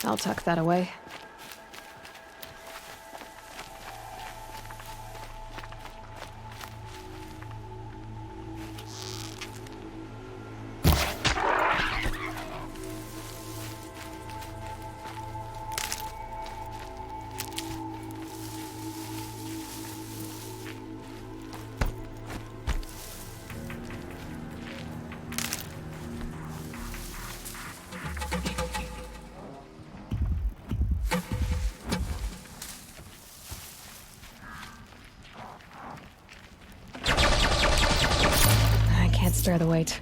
I'll tuck that away. I can't spare the weight.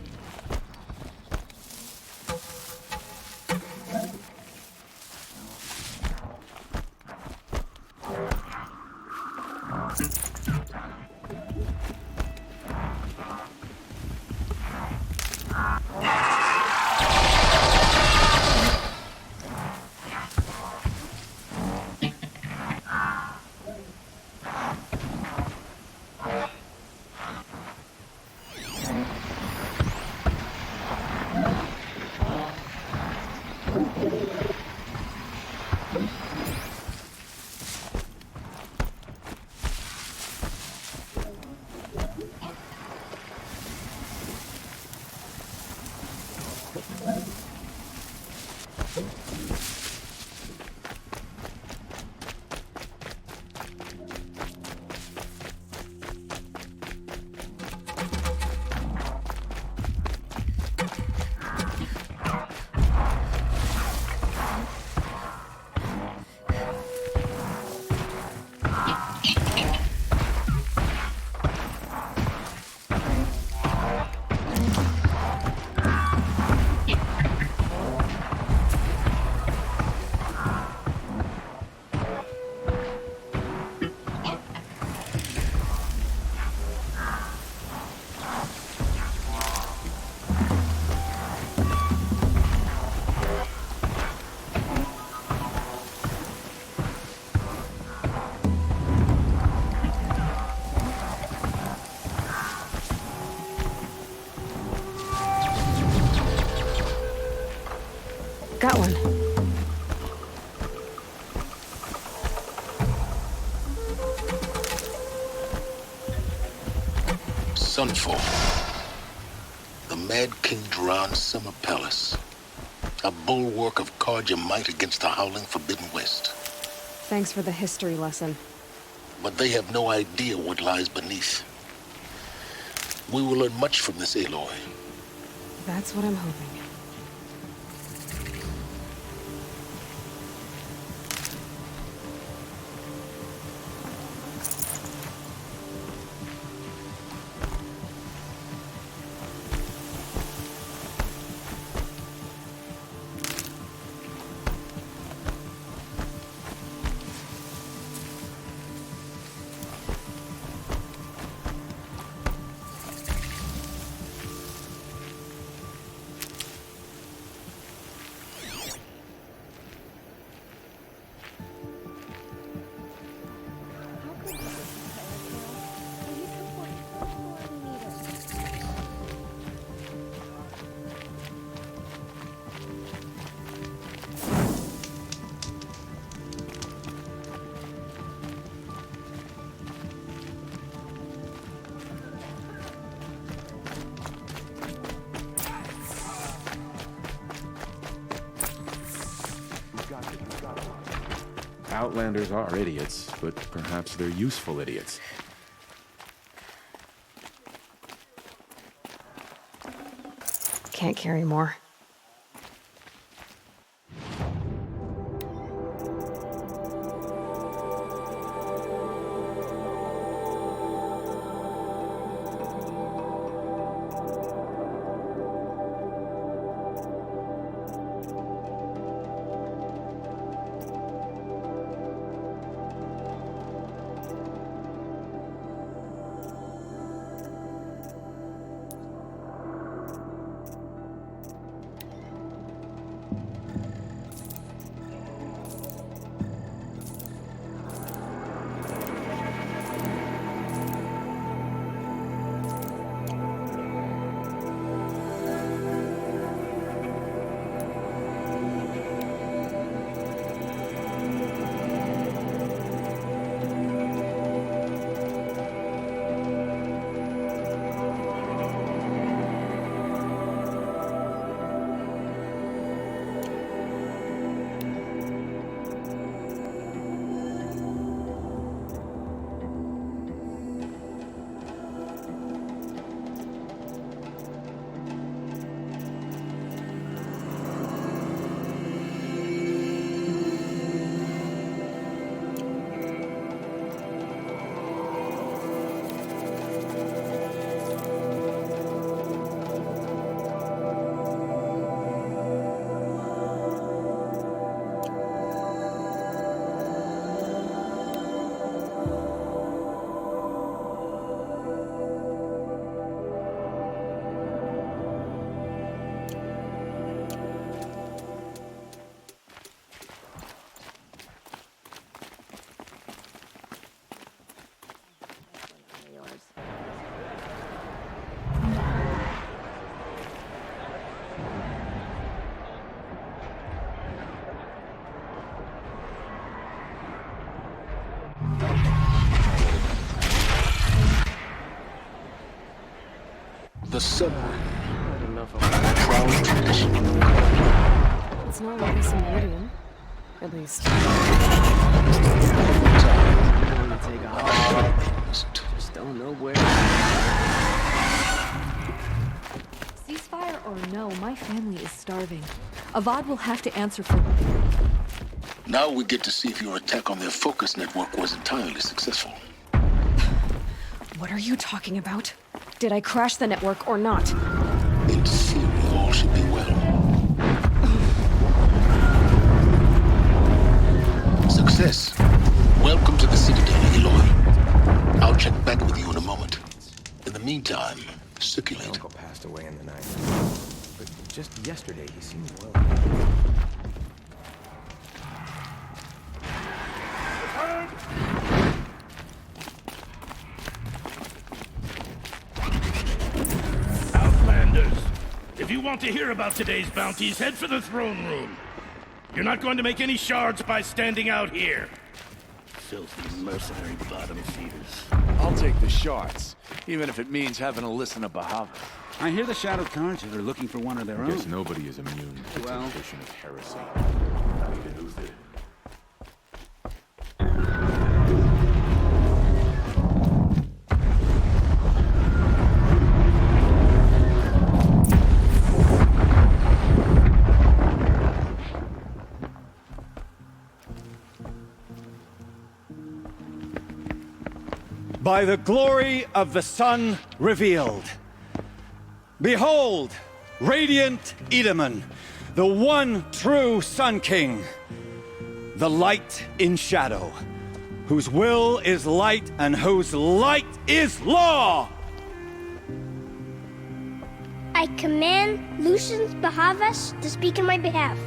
Got one. Sunfall. The Mad King Duran's summer palace. A bulwark of Carja might against the howling Forbidden West. Thanks for the history lesson. But they have no idea what lies beneath. We will learn much from this Aloy. That's what I'm hoping. Outlanders are idiots, but perhaps they're useful idiots. Can't carry more. subway. Proud tradition. It's not like this in Meridian. At least. Just don't know where. Ceasefire or no, my family is starving. Avad will have to answer for... Now we get to see if your attack on their focus network was entirely successful. What are you talking about? Did I crash the network or not? In theory, all should be well. Success. Welcome to the Citadel, Eloy. I'll check back with you in a moment. In the meantime, My circulate. uncle passed away in the night. But just yesterday, he seemed well. Outlanders, if you want to hear about today's bounties, head for the throne room. You're not going to make any shards by standing out here. Filthy mercenary bottom feeders. I'll take the shards, even if it means having to listen to Bahava. I hear the Shadowed Cards are looking for one of their I guess own. nobody is immune to the Well. temptation of heresy. Not even Uthid. By the glory of the sun revealed. Behold, radiant Edaman, the one true Sun King, the light in shadow, whose will is light and whose light is law! I command Lucius Bahavas to speak in my behalf.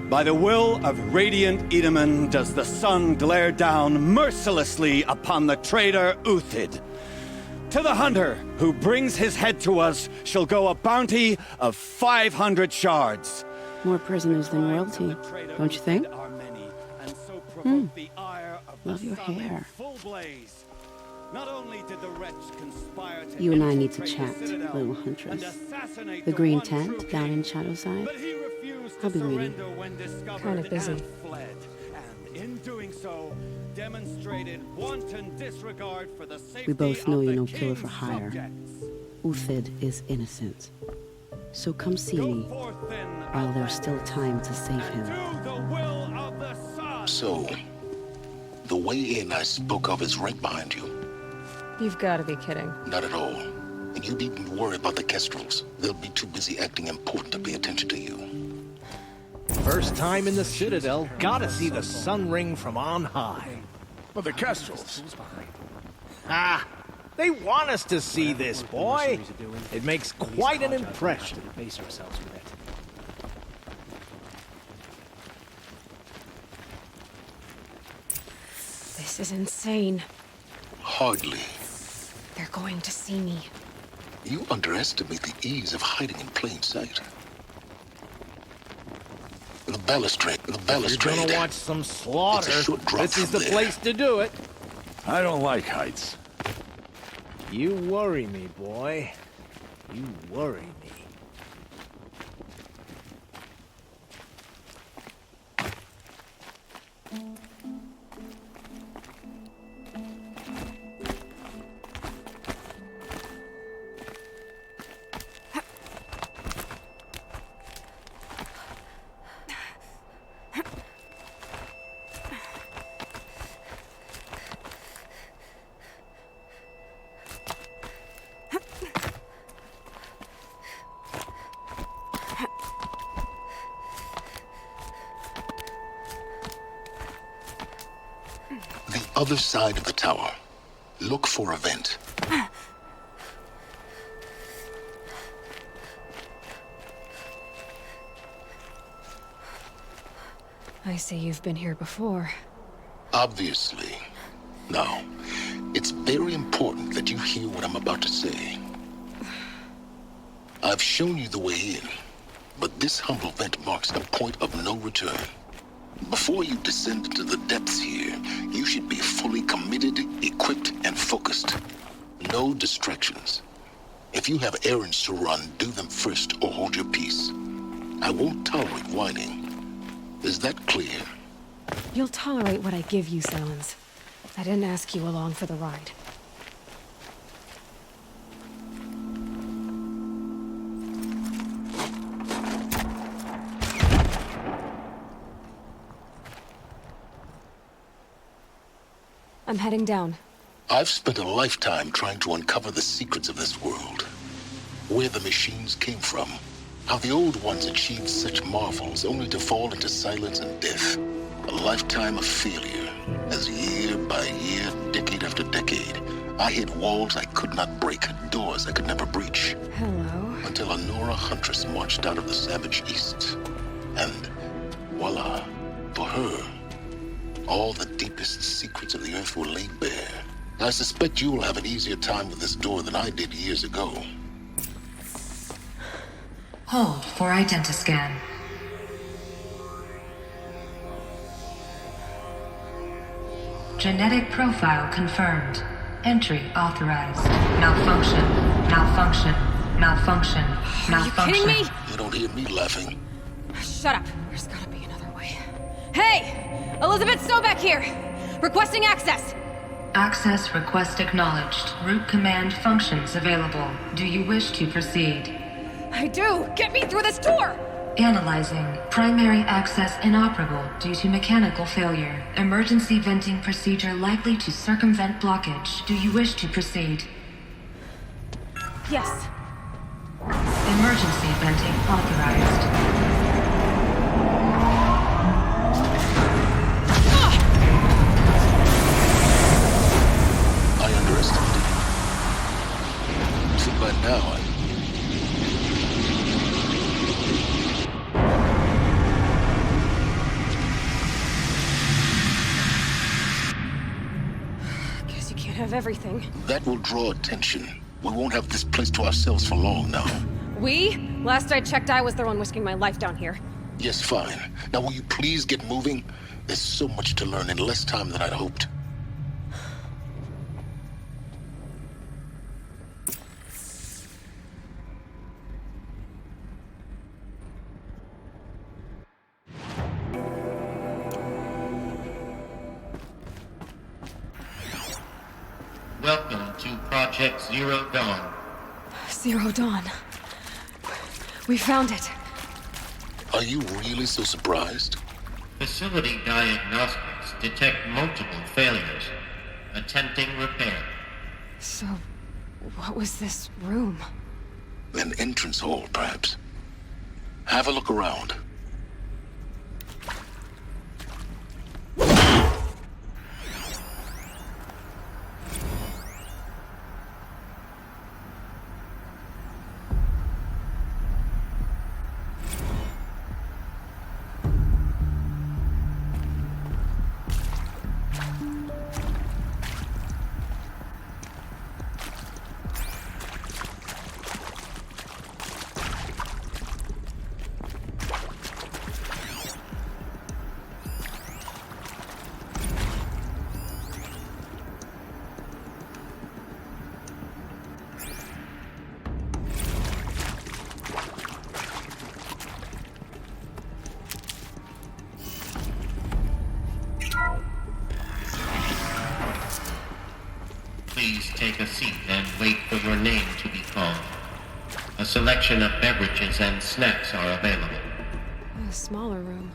By the will of radiant Edaman does the sun glare down mercilessly upon the traitor Uthid. To the hunter who brings his head to us shall go a bounty of 500 shards. More prisoners than royalty, don't you think? Love your hair. Not only did the wretch conspire to You and I enter need to the chat, Citadel little huntress. and assassinate The green one tent true down king, in Shadowside. but he refused I'll to be reading. surrender when discovered Kinda busy. and fled. And in doing so, demonstrated wanton disregard for the safety We both know of you're the no killer for king's hire. subjects. Uthid is innocent. So come see Go me forth then, while there's still time to save and him. do the will of the sun. So, the way in I spoke of is right behind you. You've got to be kidding. Not at all. And you needn't worry about the Kestrels. They'll be too busy acting important to pay attention to you. First time in the Citadel, gotta see the sun ring from on high. But the Kestrels. Ah, they want us to see this, boy. It makes quite an impression. This is insane. Hardly. They're going to see me. You underestimate the ease of hiding in plain sight. The balustrade. If you're gonna watch some slaughter, It's a short drop this is from the there. place to do it. I don't like heights. You worry me, boy. You worry me. The other side of the tower. Look for a vent. I see you've been here before. Obviously. Now, it's very important that you hear what I'm about to say. I've shown you the way in, but this humble vent marks a point of no return. Before you descend into the depths here, you should be fully committed, equipped, and focused. No distractions. If you have errands to run, do them first or hold your peace. I won't tolerate whining. Is that clear? You'll tolerate what I give you, Silence. I didn't ask you along for the ride. I'm heading down. I've spent a lifetime trying to uncover the secrets of this world. Where the machines came from. How the old ones achieved such marvels only to fall into silence and death. A lifetime of failure, as year by year, decade after decade, I hit walls I could not break, doors I could never breach. Hello. Until a Nora huntress marched out of the savage east. And voila, for her, all the deepest secrets of the earth were laid bare. I suspect you will have an easier time with this door than I did years ago. Hold for identiscan. Genetic profile confirmed. Entry authorized. Malfunction. Malfunction. Malfunction. Malfunction. Are you kidding me? You don't hear me laughing. Shut up. There's gotta be another way. Hey! Elizabeth Sobeck here! Requesting access! Access request acknowledged. Root command functions available. Do you wish to proceed? I do! Get me through this door! Analyzing. Primary access inoperable due to mechanical failure. Emergency venting procedure likely to circumvent blockage. Do you wish to proceed? Yes. Emergency venting authorized. I underestimated you. So by now, Guess you can't have everything. that will draw attention. We won't have this place to ourselves for long now. We? Last I checked, I was the one risking my life down here. Yes, fine. Now will you please get moving? There's so much to learn in less time than I'd hoped. Welcome to Project Zero Dawn. Zero Dawn. We found it. Are you really so surprised? Facility diagnostics detect multiple failures. Attempting repair. So, what was this room? An entrance hall, perhaps. Have a look around. Please take a seat and wait for your name to be called. A selection of beverages and snacks are available. A smaller room.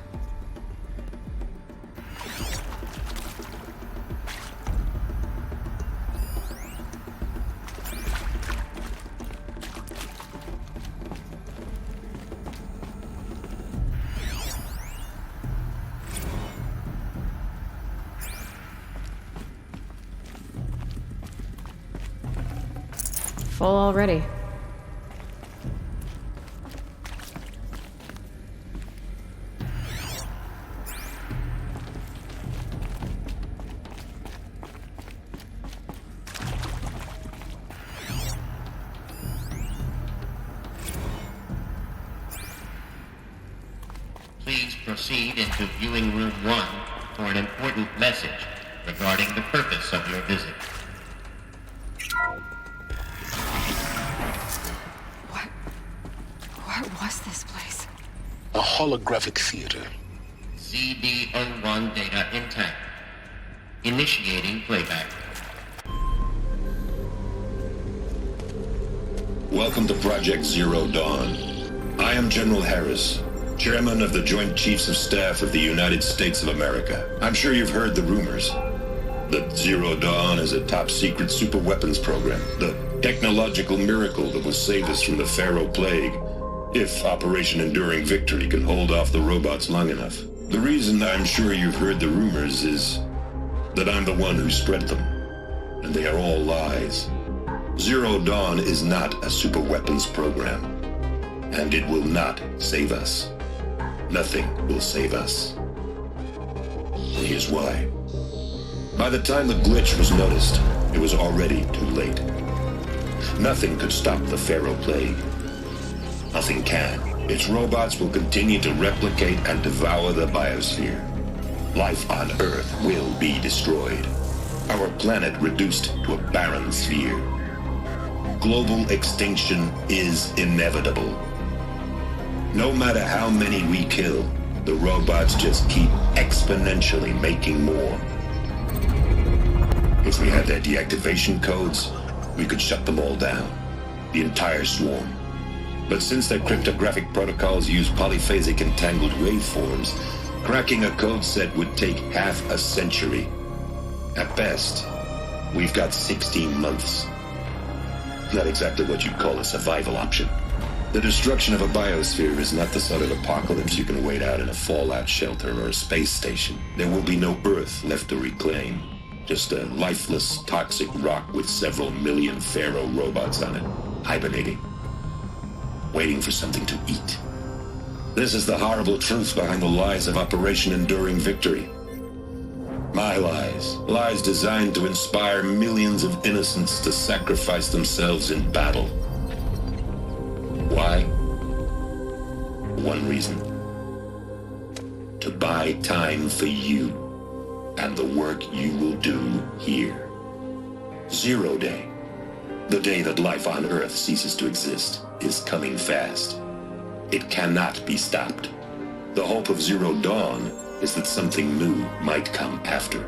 Full already. Please proceed into viewing room 1 for an important message regarding the purpose of your visit. What was this place? A holographic theater. CB01 data intact. Initiating playback. Welcome to Project Zero Dawn. I am General Harris, Chairman of the Joint Chiefs of Staff of the United States of America. I'm sure you've heard the rumors that Zero Dawn is a top-secret superweapons program, the technological miracle that will save us from the Pharaoh Plague, if Operation Enduring Victory can hold off the robots long enough. The reason I'm sure you've heard the rumors is that I'm the one who spread them, and they are all lies. Zero Dawn is not a superweapons program, and it will not save us. Nothing will save us. And here's why. By the time the glitch was noticed, it was already too late. Nothing could stop the Pharaoh Plague. Nothing can. Its robots will continue to replicate and devour the biosphere. Life on Earth will be destroyed. Our planet reduced to a barren sphere. Global extinction is inevitable. No matter how many we kill, the robots just keep exponentially making more. If we had their deactivation codes, we could shut them all down. The entire swarm. But since their cryptographic protocols use polyphasic entangled waveforms, cracking a code set would take half a century. At best, we've got 16 months. Not exactly what you'd call a survival option. The destruction of a biosphere is not the sort of apocalypse you can wait out in a fallout shelter or a space station. There will be no Earth left to reclaim. Just a lifeless, toxic rock with several million Pharaoh robots on it, hibernating, waiting for something to eat. This is the horrible truth behind the lies of Operation Enduring Victory. My lies. Lies designed to inspire millions of innocents to sacrifice themselves in battle. Why? One reason. To buy time for you and the work you will do here. Zero Day, the day that life on Earth ceases to exist, is coming fast. It cannot be stopped. The hope of Zero Dawn is that something new might come after.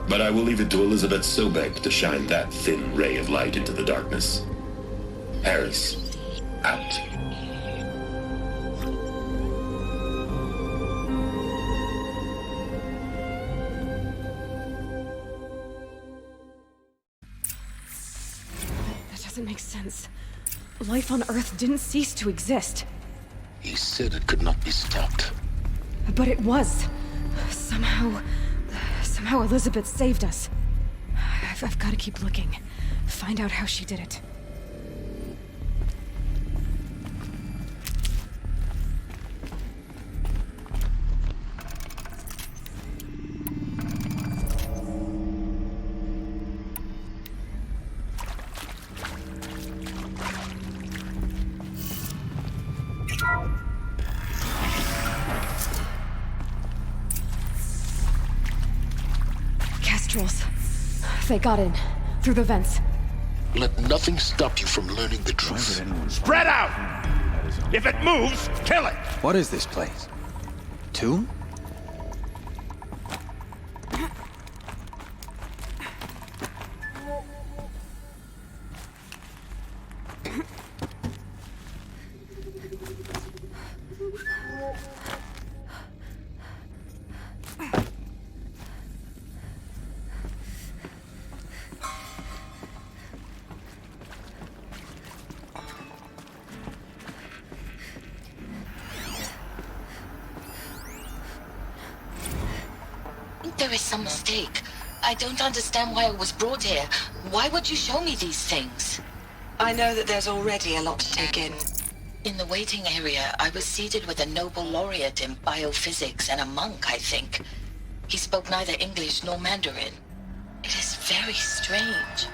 But I will leave it to Elizabeth Sobek to shine that thin ray of light into the darkness. Harris, out. That doesn't make sense. Life on Earth didn't cease to exist. He said it could not be stopped. But it was. Somehow Elizabeth saved us. I've got to keep looking. Find out how she did it. Kestrels. They got in. Through the vents. Let nothing stop you from learning the truth. Spread out! If it moves, kill it! What is this place? Tomb? There is some mistake. I don't understand why I was brought here. Why would you show me these things? I know that there's already a lot to take in. In the waiting area, I was seated with a Nobel laureate in biophysics and a monk, I think. He spoke neither English nor Mandarin. It is very strange.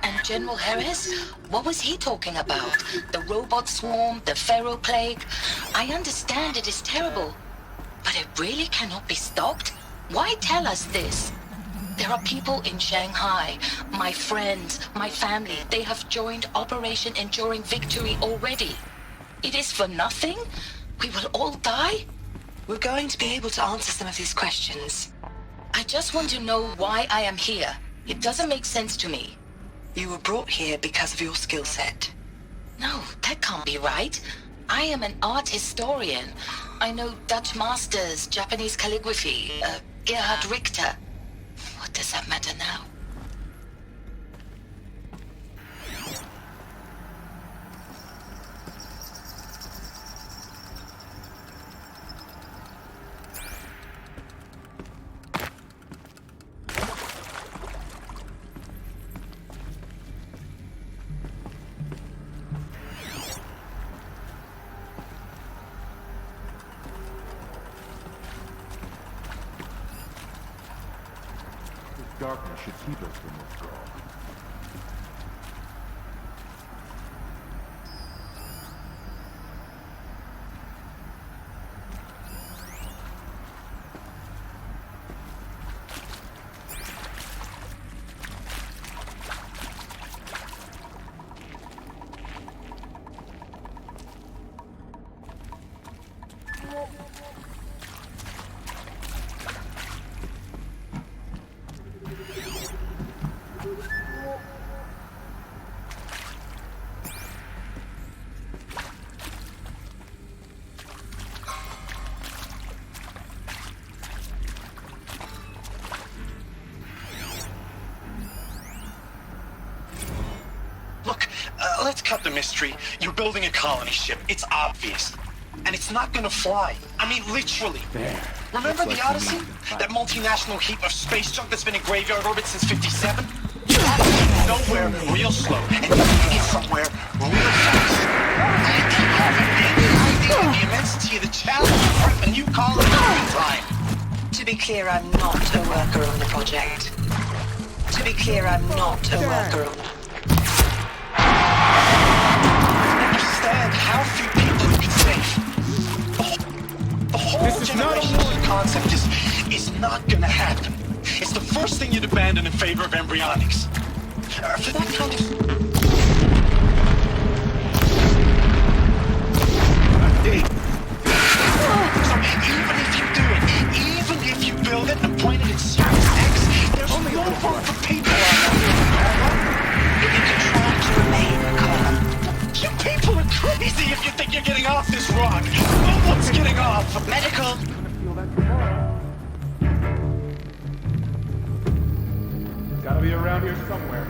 And General Harris? What was he talking about? The robot swarm? The Pharaoh Plague? I understand it is terrible. really cannot be stopped? Why tell us this? There are people in Shanghai, my friends, my family. They have joined Operation Enduring Victory already. It is for nothing? We will all die? We're going to be able to answer some of these questions. I just want to know why I am here. It doesn't make sense to me. You were brought here because of your skill set. No, that can't be right. I am an art historian. I know Dutch masters, Japanese calligraphy, Gerhard Richter. What does that matter now? Darkness should keep us from withdrawal. Let's cut the mystery. You're building a colony ship. It's obvious. And it's not gonna fly. I mean, literally. There. Remember the Odyssey? That multinational heap of space junk that's been in graveyard orbit since 57? Nowhere, real slow. And you can get somewhere real fast. I don't have any idea of the immensity of the challenge of prep a new colony in time. To be clear, I'm not a worker on the project. To be clear, I'm not a worker on how few people would be safe. The whole generation of the concept is not gonna happen. It's the first thing you'd abandon in favor of embryonics. For that kind of... So even if you do it, even if you build it and point it at Sirius X, there's only no room for people on that. If you can try to remain calm. You people are crazy if you think you're getting off this rock. No one's getting off. Medical. Gotta be around here somewhere.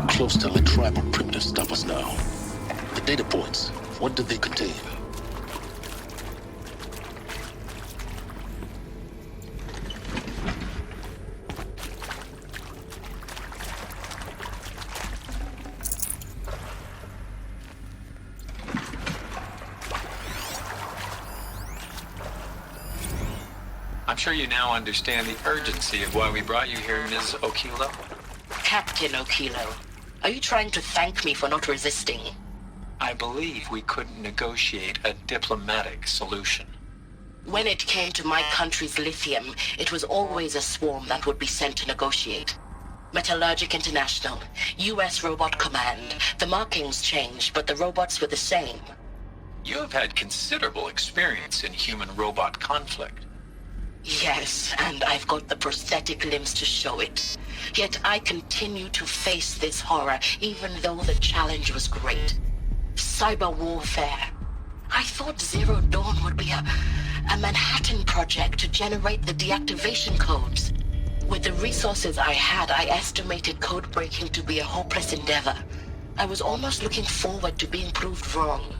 Close to let tribal primitives stop us now. The data points, what did they contain? I'm sure you now understand the urgency of why we brought you here, Ms. Okilo. Captain Okilo. Are you trying to thank me for not resisting? I believe we couldn't negotiate a diplomatic solution. When it came to my country's lithium, it was always a swarm that would be sent to negotiate. Metallurgic International, US Robot Command. The markings changed, but the robots were the same. You have had considerable experience in human-robot conflict. Yes, and I've got the prosthetic limbs to show it. Yet I continue to face this horror, even though the challenge was great. Cyber warfare. I thought Zero Dawn would be a Manhattan project to generate the deactivation codes. With the resources I had, I estimated code breaking to be a hopeless endeavor. I was almost looking forward to being proved wrong.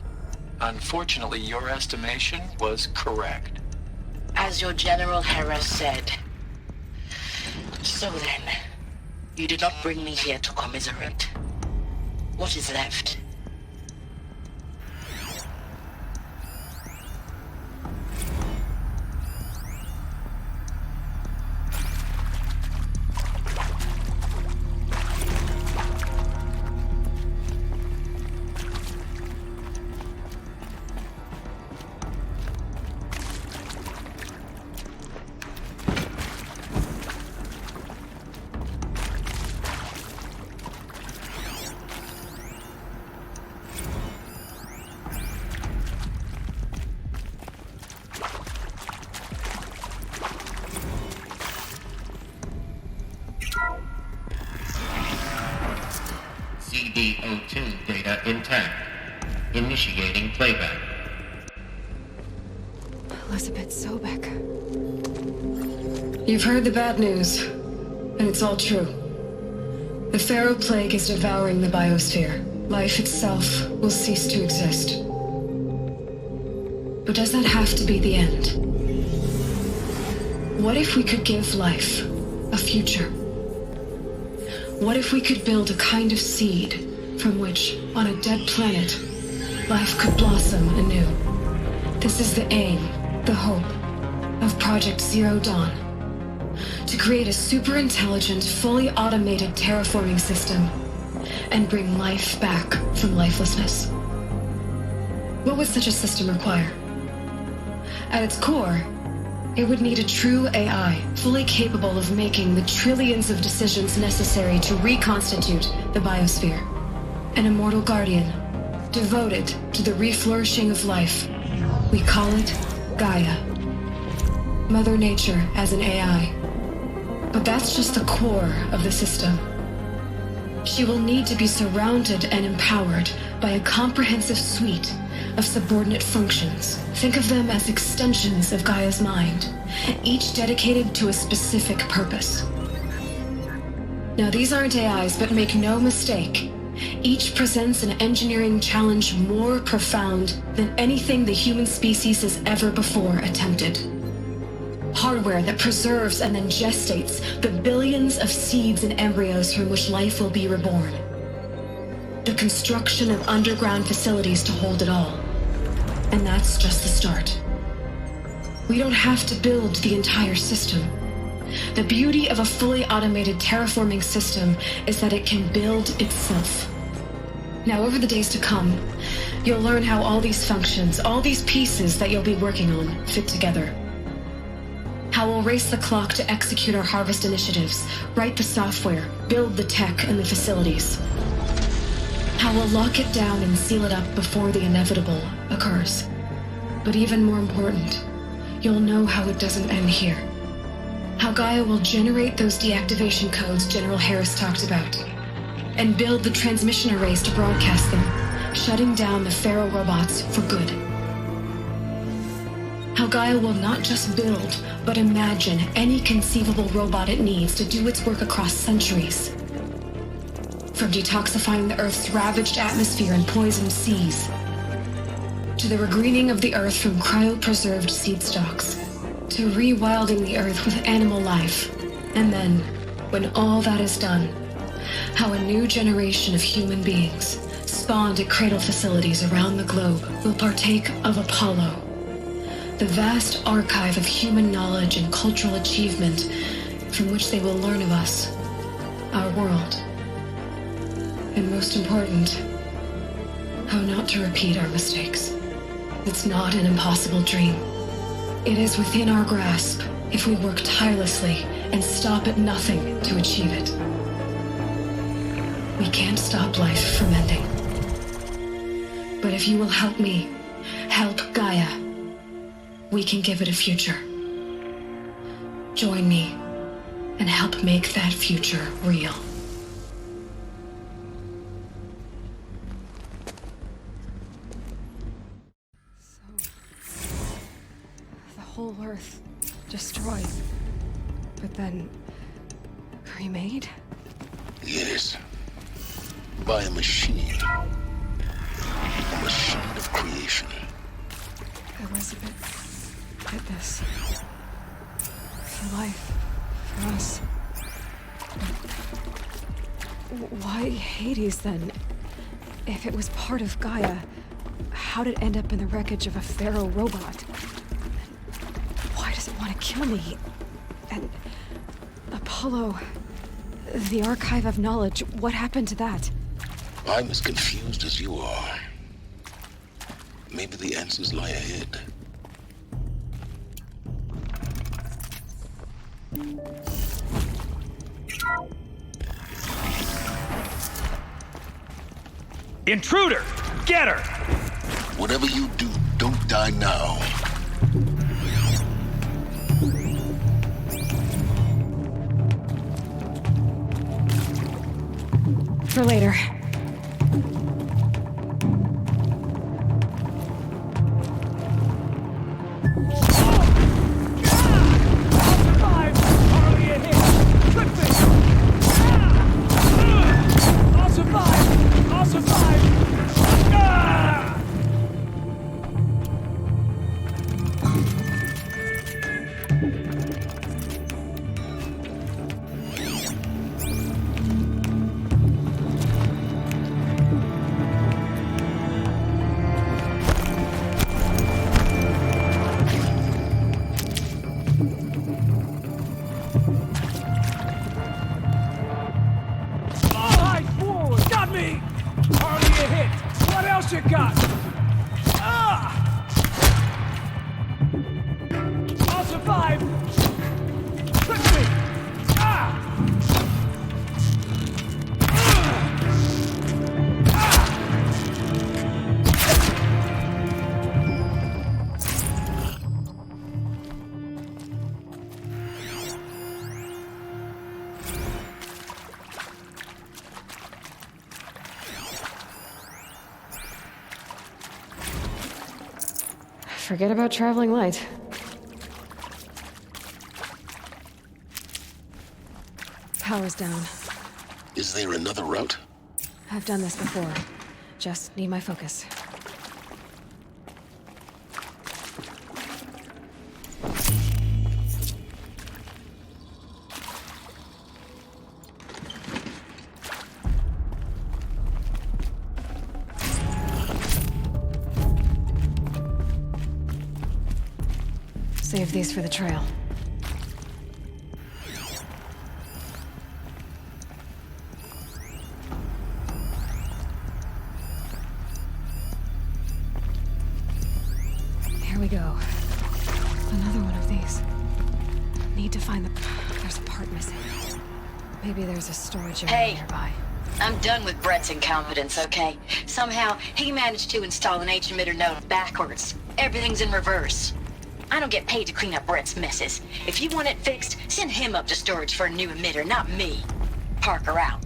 Unfortunately, your estimation was correct. As your General Harris said. So then, you did not bring me here to commiserate. What is left? CD02 data intact. Initiating playback. Elizabeth Sobek. You've heard the bad news, and it's all true. The Pharaoh Plague is devouring the biosphere. Life itself will cease to exist. But does that have to be the end? What if we could give life a future? What if we could build a kind of seed from which, on a dead planet, life could blossom anew? This is the aim, the hope, of Project Zero Dawn. To create a super-intelligent, fully automated terraforming system and bring life back from lifelessness. What would such a system require? At its core, it would need a true AI, fully capable of making the trillions of decisions necessary to reconstitute the biosphere. An immortal guardian, devoted to the reflourishing of life. We call it Gaia. Mother Nature as an AI. But that's just the core of the system. She will need to be surrounded and empowered by a comprehensive suite of subordinate functions. Think of them as extensions of Gaia's mind, each dedicated to a specific purpose. Now, these aren't AIs, but make no mistake, each presents an engineering challenge more profound than anything the human species has ever before attempted. Hardware that preserves and then gestates the billions of seeds and embryos from which life will be reborn. The construction of underground facilities to hold it all. And that's just the start. We don't have to build the entire system. The beauty of a fully automated terraforming system is that it can build itself. Now, over the days to come, you'll learn how all these functions, all these pieces that you'll be working on, fit together. How we'll race the clock to execute our harvest initiatives, write the software, build the tech and the facilities. How we'll lock it down and seal it up before the inevitable occurs. But even more important, you'll know how it doesn't end here. How Gaia will generate those deactivation codes General Harris talked about, and build the transmission arrays to broadcast them, shutting down the Pharaoh robots for good. How Gaia will not just build, but imagine any conceivable robot it needs to do its work across centuries. From detoxifying the Earth's ravaged atmosphere and poisoned seas, to the regreening of the Earth from cryopreserved seed stalks, to rewilding the Earth with animal life. And then, when all that is done, how a new generation of human beings, spawned at cradle facilities around the globe, will partake of Apollo, the vast archive of human knowledge and cultural achievement from which they will learn of us, our world. And most important, how not to repeat our mistakes. It's not an impossible dream. It is within our grasp if we work tirelessly and stop at nothing to achieve it. We can't stop life from ending. But if you will help me, help Gaia, we can give it a future. Join me and help make that future real. The whole Earth destroyed, but then remade? Yes. By a machine. A machine of creation. Elizabeth did this. For life. For us. But why Hades then? If it was part of Gaia, how did it end up in the wreckage of a Pharaoh robot? And why does it want to kill me? And Apollo, the Archive of Knowledge, what happened to that? I'm as confused as you are. Maybe the answers lie ahead. Intruder! Get her! Whatever you do, don't die now. For later. Forget about traveling light. Power's down. Is there another route? I've done this before. Just need my focus. Save these for the trail. Here we go. Another one of these. Need to find the... There's a part missing. Maybe there's a storage area nearby. I'm done with Brett's incompetence, okay? Somehow, he managed to install an H-emitter node backwards. Everything's in reverse. I don't get paid to clean up Brett's messes. If you want it fixed, send him up to storage for a new emitter, not me. Parker out.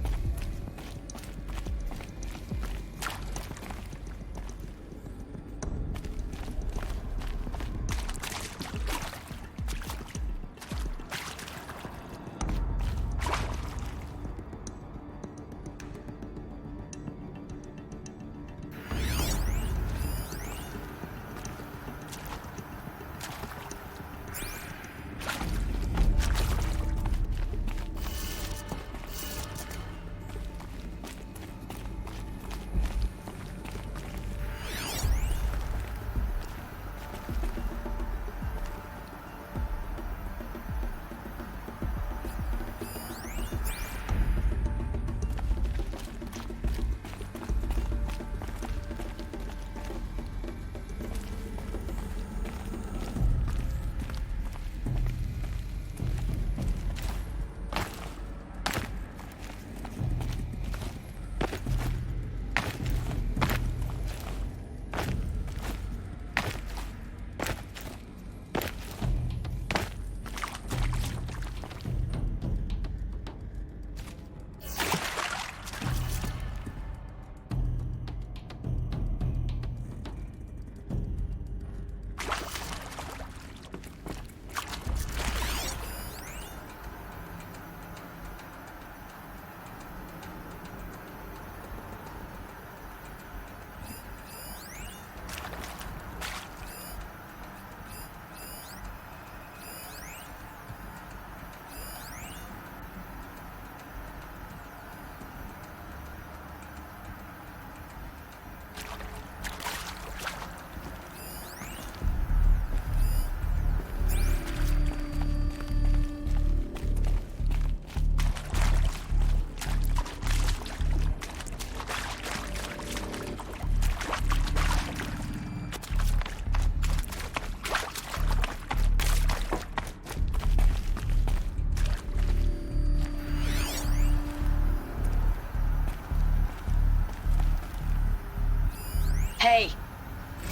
Hey,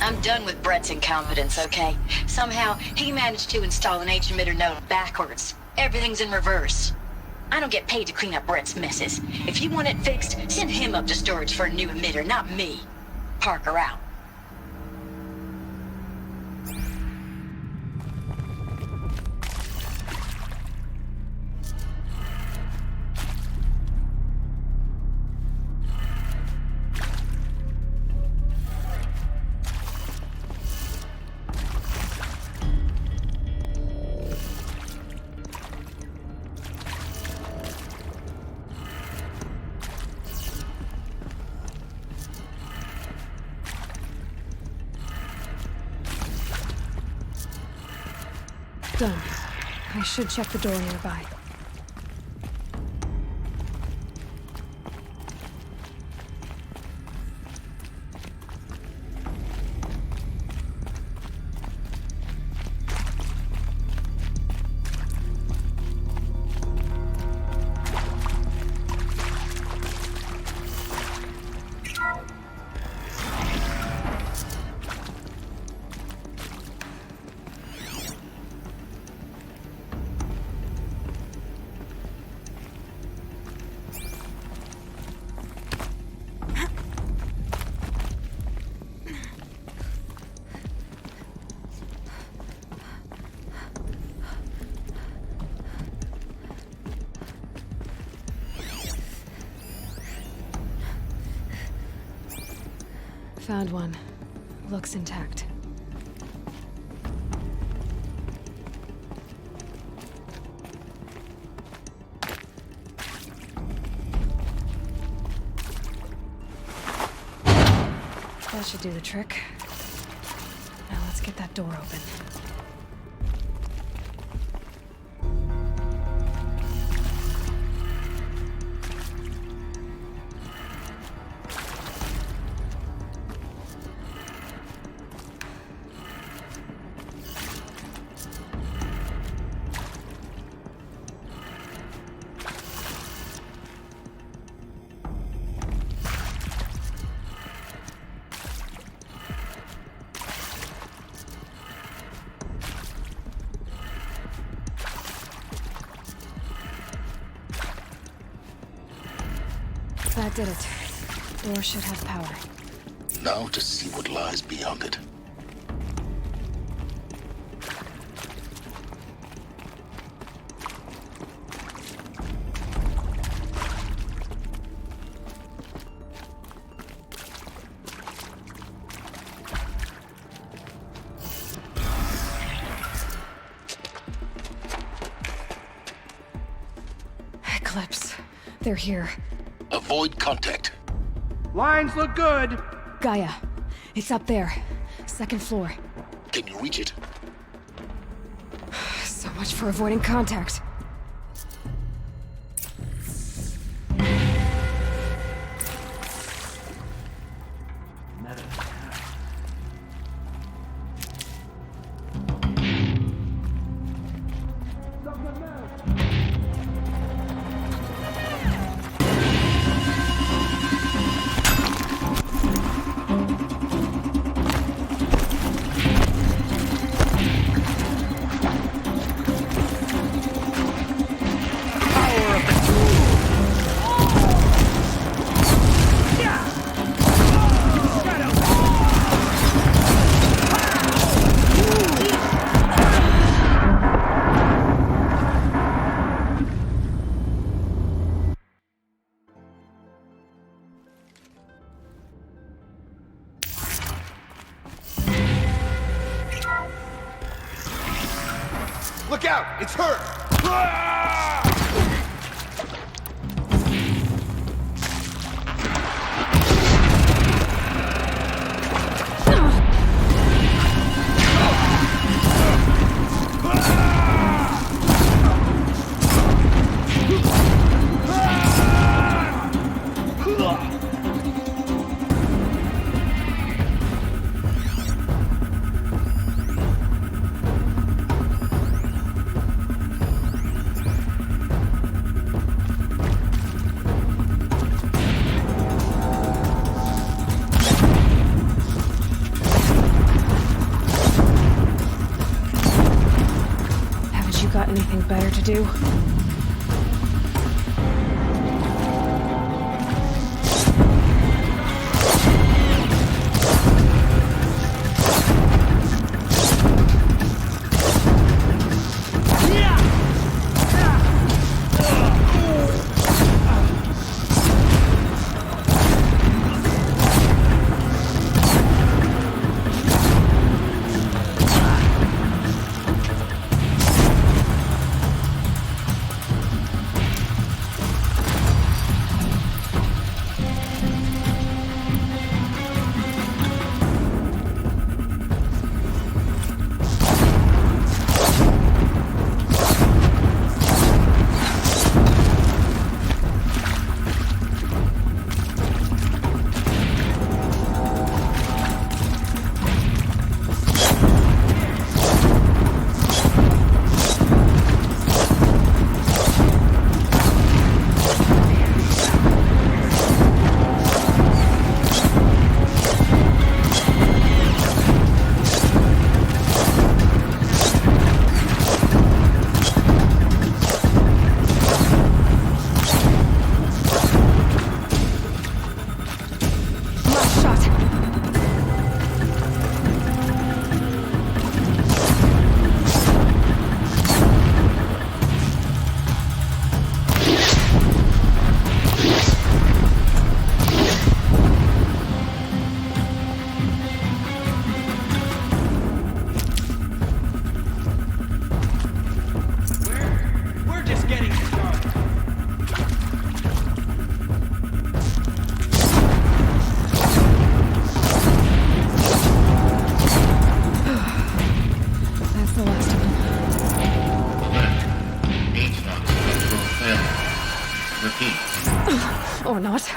I'm done with Brett's incompetence, okay? Somehow, he managed to install an H-emitter node backwards. Everything's in reverse. I don't get paid to clean up Brett's messes. If you want it fixed, send him up to storage for a new emitter, not me. Parker out. Done. I should check the door nearby. Found one. Looks intact. That should do the trick. Now let's get that door open. That did it. Door should have power. Now to see what lies beyond it. Eclipse. They're here. Avoid contact. Lines look good. Gaia. It's up there. Second floor. Can you reach it? So much for avoiding contact. Look out! It's her! better to do. Or not.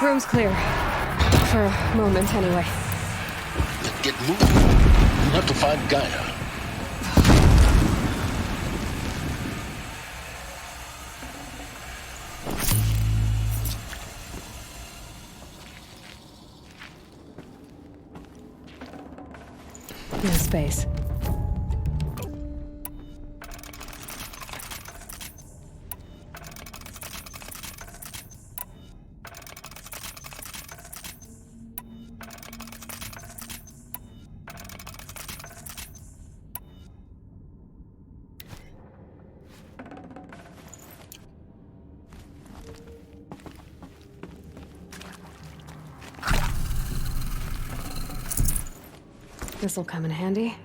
Room's clear. For a moment, anyway. Get moving. You have to find Gaia. No space. This'll come in handy.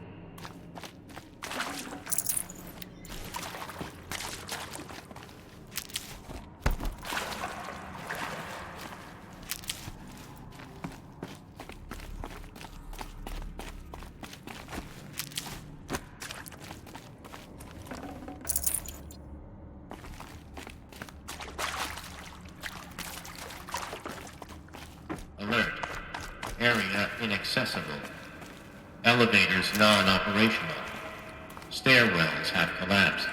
Alert. Area inaccessible. Elevators non-operational. Stairwells have collapsed.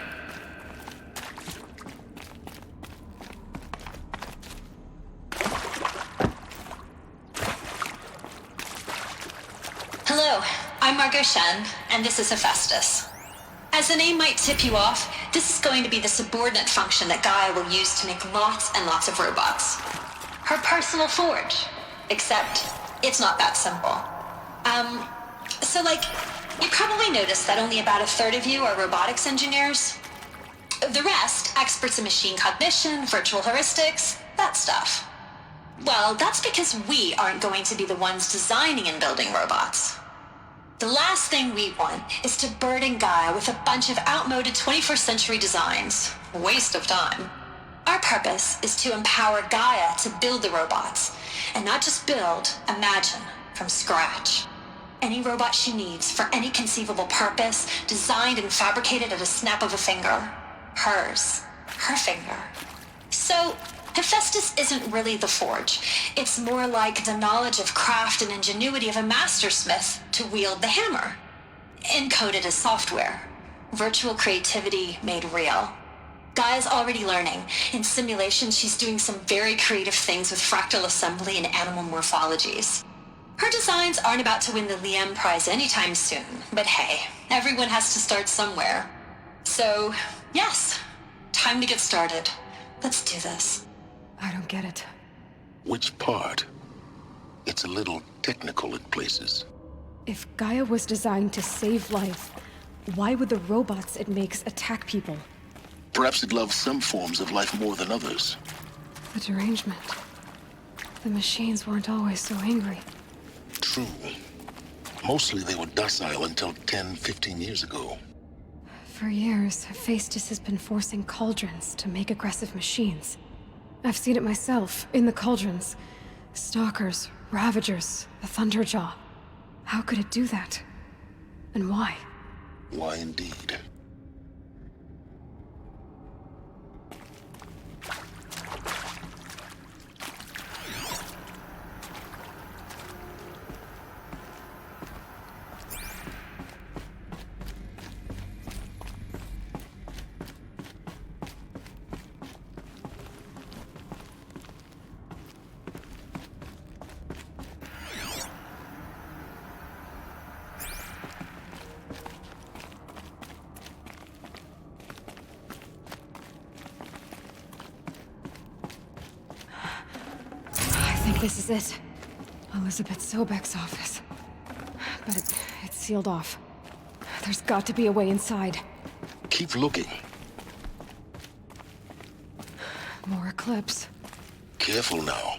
Hello, I'm Margot Shen, and this is Hephaestus. As the name might tip you off, this is going to be the subordinate function that Gaia will use to make lots and lots of robots. Her personal forge. Except, it's not that simple. So, you probably noticed that only about a third of you are robotics engineers. The rest, experts in machine cognition, virtual heuristics, that stuff. Well, that's because we aren't going to be the ones designing and building robots. The last thing we want is to burden Gaia with a bunch of outmoded 21st century designs. Waste of time. Our purpose is to empower Gaia to build the robots, and not just build, imagine, from scratch. Any robot she needs for any conceivable purpose, designed and fabricated at a snap of a finger. Hers. Her finger. So, Hephaestus isn't really the forge. It's more like the knowledge of craft and ingenuity of a mastersmith to wield the hammer. Encoded as software. Virtual creativity made real. Gaia's already learning. In simulation, she's doing some very creative things with fractal assembly and animal morphologies. Her designs aren't about to win the Liam Prize anytime soon, but hey, everyone has to start somewhere. So, yes, time to get started. Let's do this. I don't get it. Which part? It's a little technical in places. If Gaia was designed to save life, why would the robots it makes attack people? Perhaps it loves some forms of life more than others. The derangement. The machines weren't always so angry. True. Mostly they were docile until 10, 15 years ago. For years, Hephaestus has been forcing cauldrons to make aggressive machines. I've seen it myself, in the cauldrons. Stalkers, Ravagers, the Thunderjaw. How could it do that? And why? Why indeed? This is it. Elizabeth Sobek's office. But it's sealed off. There's got to be a way inside. Keep looking. More Eclipse. Careful now.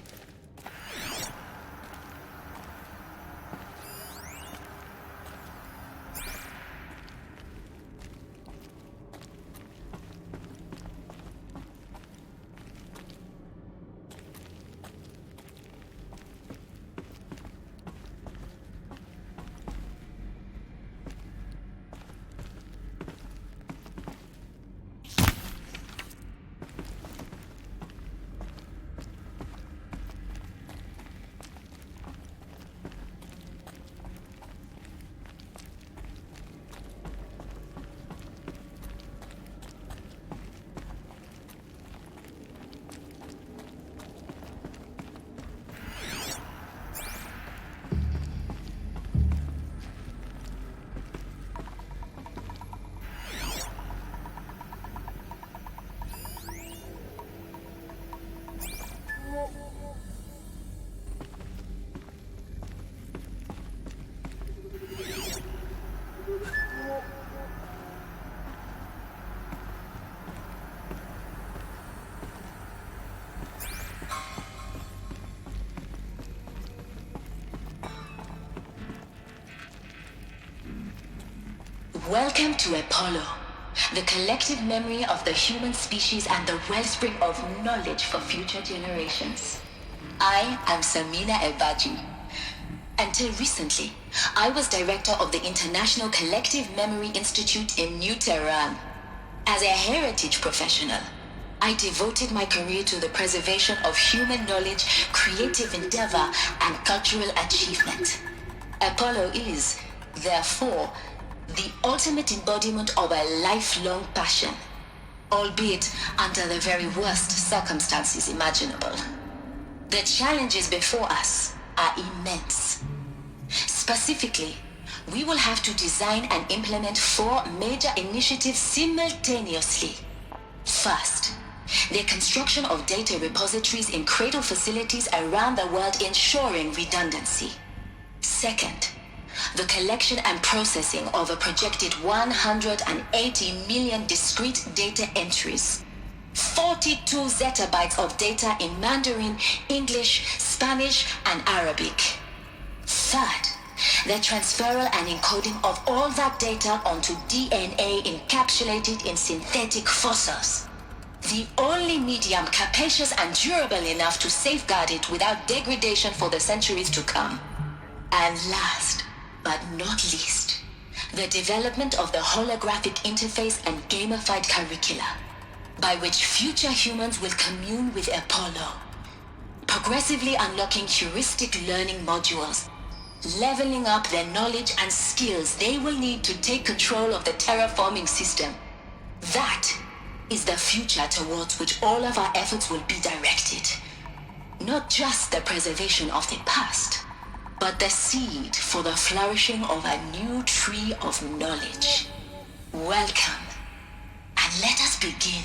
Welcome to Apollo, the collective memory of the human species and the wellspring of knowledge for future generations. I am Samina Ebaji. Until recently, I was director of the International Collective Memory Institute in New Tehran. As a heritage professional, I devoted my career to the preservation of human knowledge, creative endeavor, and cultural achievement. Apollo is, therefore, the ultimate embodiment of a lifelong passion, albeit under the very worst circumstances imaginable. The challenges before us are immense. Specifically, we will have to design and implement 4 major initiatives simultaneously. First, the construction of data repositories in cradle facilities around the world ensuring redundancy. Second, the collection and processing of a projected 180 million discrete data entries, 42 zettabytes of data in Mandarin, English, Spanish, and Arabic. Third, the transferal and encoding of all that data onto DNA encapsulated in synthetic fossils. The only medium capacious and durable enough to safeguard it without degradation for the centuries to come. And last, but not least, the development of the holographic interface and gamified curricula, by which future humans will commune with Apollo, progressively unlocking heuristic learning modules, leveling up their knowledge and skills they will need to take control of the terraforming system. That is the future towards which all of our efforts will be directed. Not just the preservation of the past, but the seed for the flourishing of a new tree of knowledge. Welcome, and let us begin.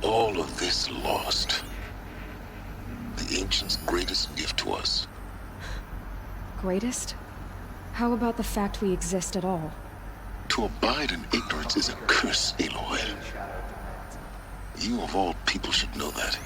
All of this lost. The ancients' greatest gift to us. Greatest? How about the fact we exist at all? To abide in ignorance is a curse, Aloy. You of all people should know that.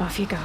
Off you go.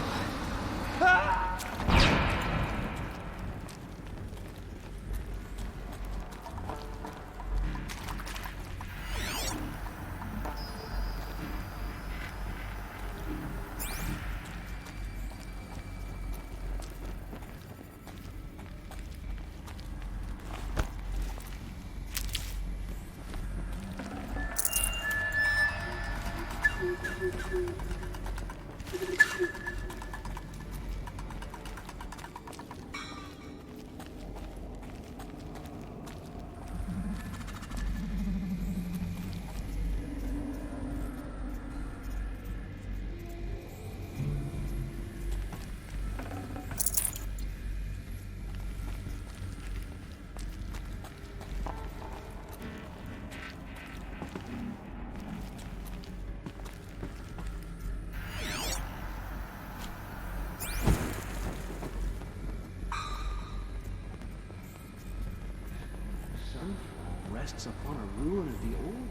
Rests upon a ruin of the old.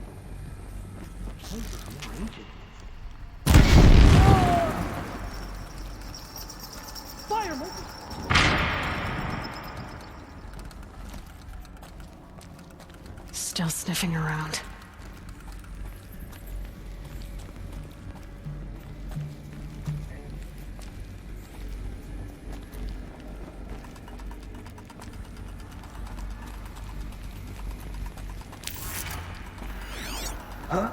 Places more ancient. still sniffing around. Huh?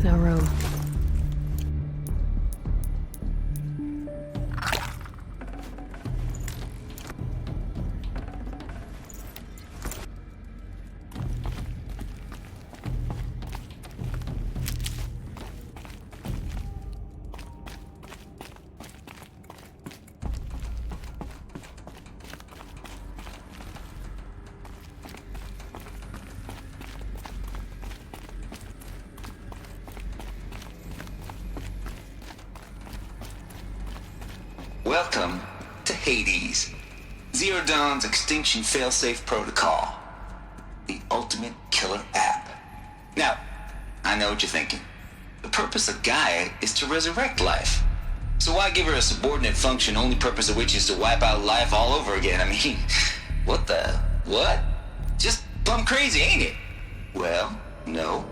No room. Welcome to Hades, Zero Dawn's extinction failsafe protocol, the ultimate killer app. Now, I know what you're thinking. The purpose of Gaia is to resurrect life. So why give her a subordinate function, only purpose of which is to wipe out life all over again? I mean, what? Just plumb crazy, ain't it? Well, no,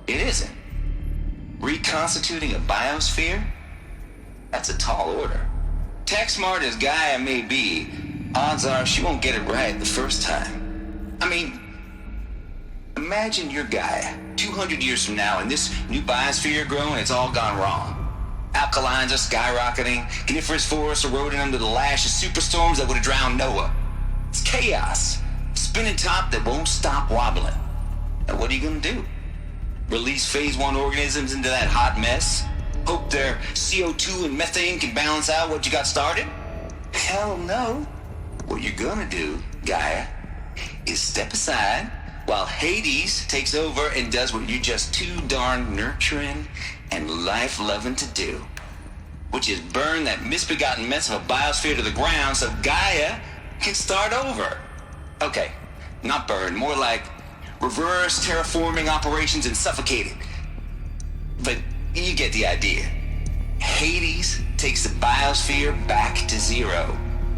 it isn't. Reconstituting a biosphere? That's a tall order. Tech smart as Gaia may be, odds are she won't get it right the first time. I mean, imagine you're Gaia 200 years from now and this new biosphere growing, it's all gone wrong. Alkalines are skyrocketing, coniferous forests eroding under the lash of superstorms that would have drowned Noah. It's chaos, spinning top that won't stop wobbling. Now what are you gonna do? Release phase 1 organisms into that hot mess? Hope their CO2 and methane can balance out what you got started? Hell no. What you're gonna do, Gaia, is step aside while Hades takes over and does what you're just too darn nurturing and life-loving to do, which is burn that misbegotten mess of a biosphere to the ground so Gaia can start over. Okay, not burn, more like reverse terraforming operations and suffocate it. But you get the idea. Hades takes the biosphere back to zero.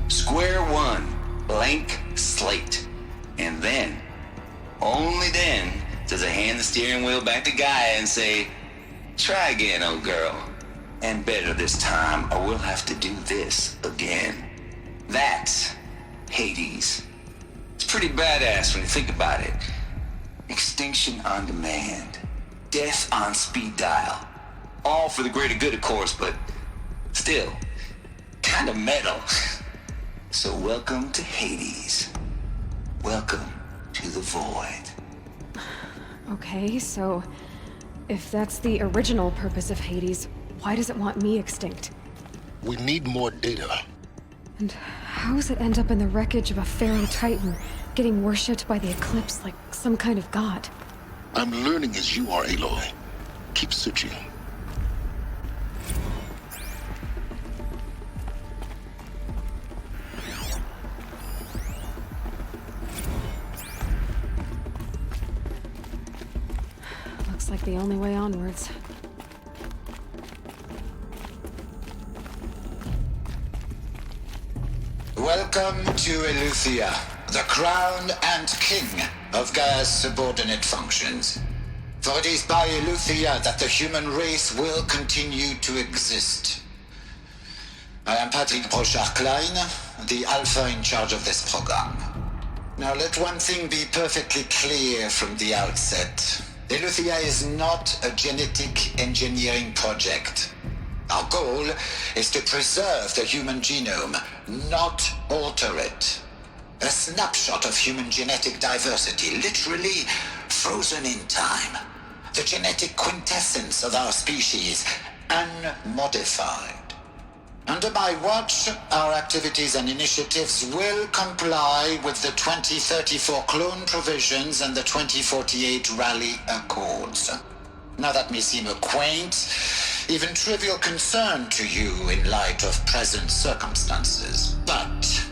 Square one, blank slate. And then, only then, does it hand the steering wheel back to Gaia and say, try again, old girl. And better this time, or we'll have to do this again. That's Hades. It's pretty badass when you think about it. Extinction on demand. Death on speed dial. All for the greater good, of course, but still, kind of metal. So welcome to Hades. Welcome to the void. Okay, so if that's the original purpose of Hades, why does it want me extinct? We need more data. And how does it end up in the wreckage of a Pharaoh Titan, getting worshipped by the Eclipse like some kind of god. I'm learning as you are, Aloy. Keep searching. Looks like the only way onwards. Welcome to Eleuthia, the crown and king of Gaia's subordinate functions. For it is by Eleuthia that the human race will continue to exist. I am Patrick Brochard-Klein, the Alpha in charge of this program. Now let one thing be perfectly clear from the outset. Eleuthia is not a genetic engineering project. Our goal is to preserve the human genome, not alter it. A snapshot of human genetic diversity, literally frozen in time. The genetic quintessence of our species, unmodified. Under my watch, our activities and initiatives will comply with the 2034 clone provisions and the 2048 Rally Accords. Now that may seem a quaint, even trivial concern to you in light of present circumstances, but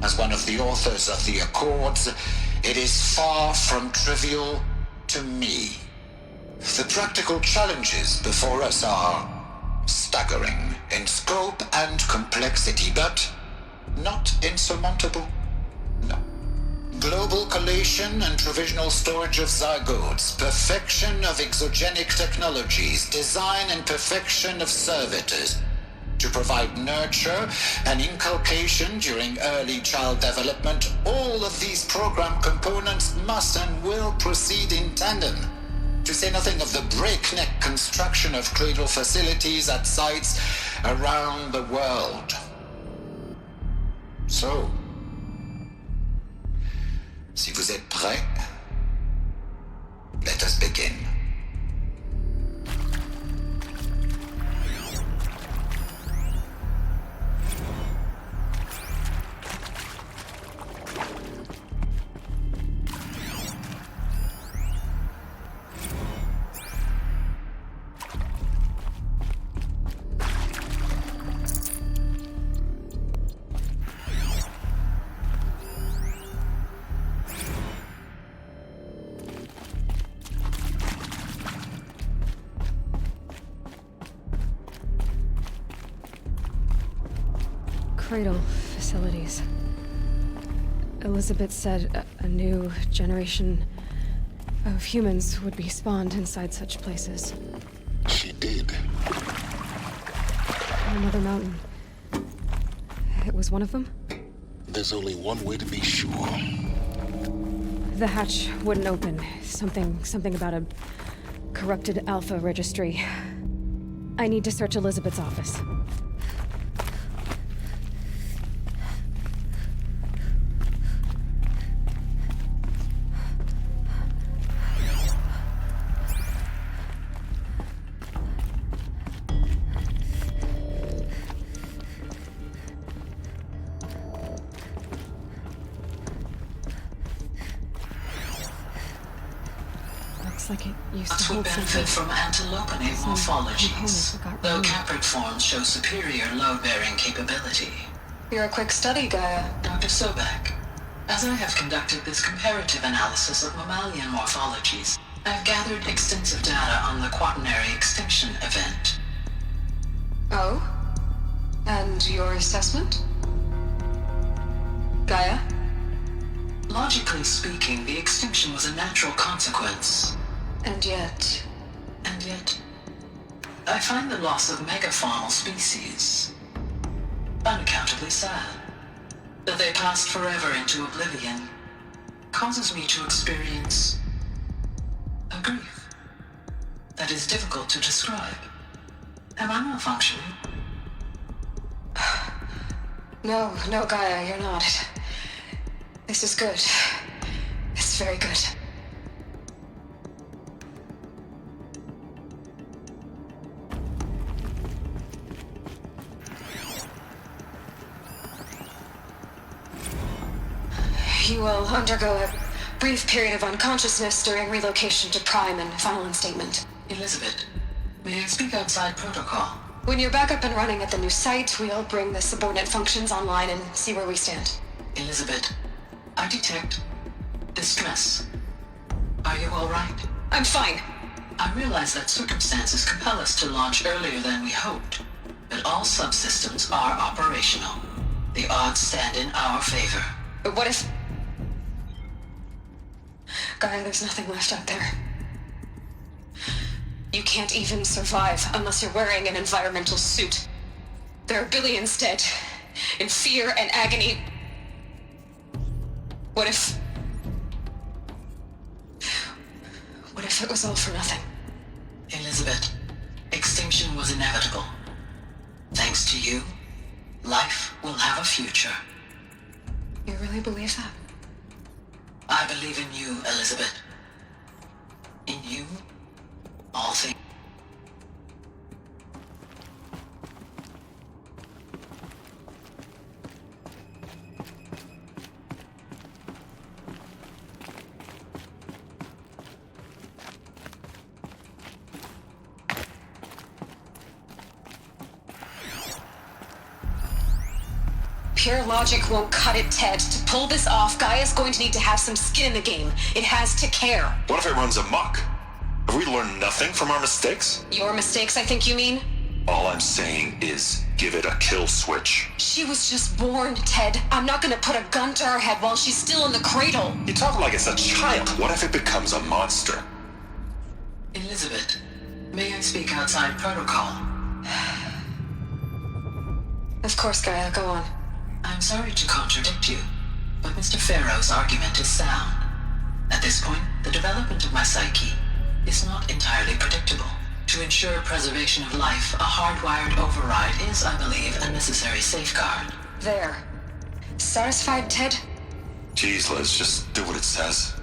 as one of the authors of the Accords, it is far from trivial to me. The practical challenges before us are staggering in scope and complexity, but not insurmountable. No. Global collation and provisional storage of zygotes, perfection of exogenic technologies, design and perfection of servitors, to provide nurture and inculcation during early child development. All of these program components must and will proceed in tandem, to say nothing of the breakneck construction of cradle facilities at sites around the world. So, si vous êtes prêts, let us begin. Cradle facilities. Elizabeth said a new generation of humans would be spawned inside such places. She did. Another mountain. It was one of them? There's only one way to be sure. The hatch wouldn't open. Something about a corrupted Alpha registry. I need to search Elizabeth's office. Like it used Us to would hold benefit something. from antilopinate Some morphologies, components that got though removed. caprid forms show superior load-bearing capability. You're a quick study, Gaia. Dr. Sobek, as I have conducted this comparative analysis of mammalian morphologies, I've gathered extensive data on the quaternary extinction event. Oh? And your assessment? Gaia? Logically speaking, the extinction was a natural consequence. And yet, I find the loss of megafaunal species unaccountably sad. That they passed forever into oblivion causes me to experience a grief that is difficult to describe. Am I malfunctioning? No, Gaia, you're not. This is good. It's very good. He will undergo a brief period of unconsciousness during relocation to Prime and final instatement. Elizabeth, may I speak outside protocol? When you're back up and running at the new site, we'll bring the subordinate functions online and see where we stand. Elizabeth, I detect distress. Are you all right? I'm fine. I realize that circumstances compel us to launch earlier than we hoped, but all subsystems are operational. The odds stand in our favor. But what if... Gaia, there's nothing left out there. You can't even survive unless you're wearing an environmental suit. There are billions dead, in fear and agony. What if it was all for nothing? Elizabeth, extinction was inevitable. Thanks to you, life will have a future. You really believe that? I believe in you, Elizabeth. In you, all things. Pure logic won't cut it, Ted. To pull this off, Gaia's going to need to have some skin in the game. It has to care. What if it runs amok? Have we learned nothing from our mistakes? Your mistakes, I think you mean? All I'm saying is, give it a kill switch. She was just born, Ted. I'm not gonna put a gun to her head while she's still in the cradle. You talk like it's a child. What if it becomes a monster? Elizabeth, may I speak outside protocol? Of course, Gaia, go on. I'm sorry to contradict you, but Mr. Farrow's argument is sound. At this point, the development of my psyche is not entirely predictable. To ensure preservation of life, a hardwired override is, I believe, a necessary safeguard. There. Satisfied, Ted? Jeez, Liz, just do what it says.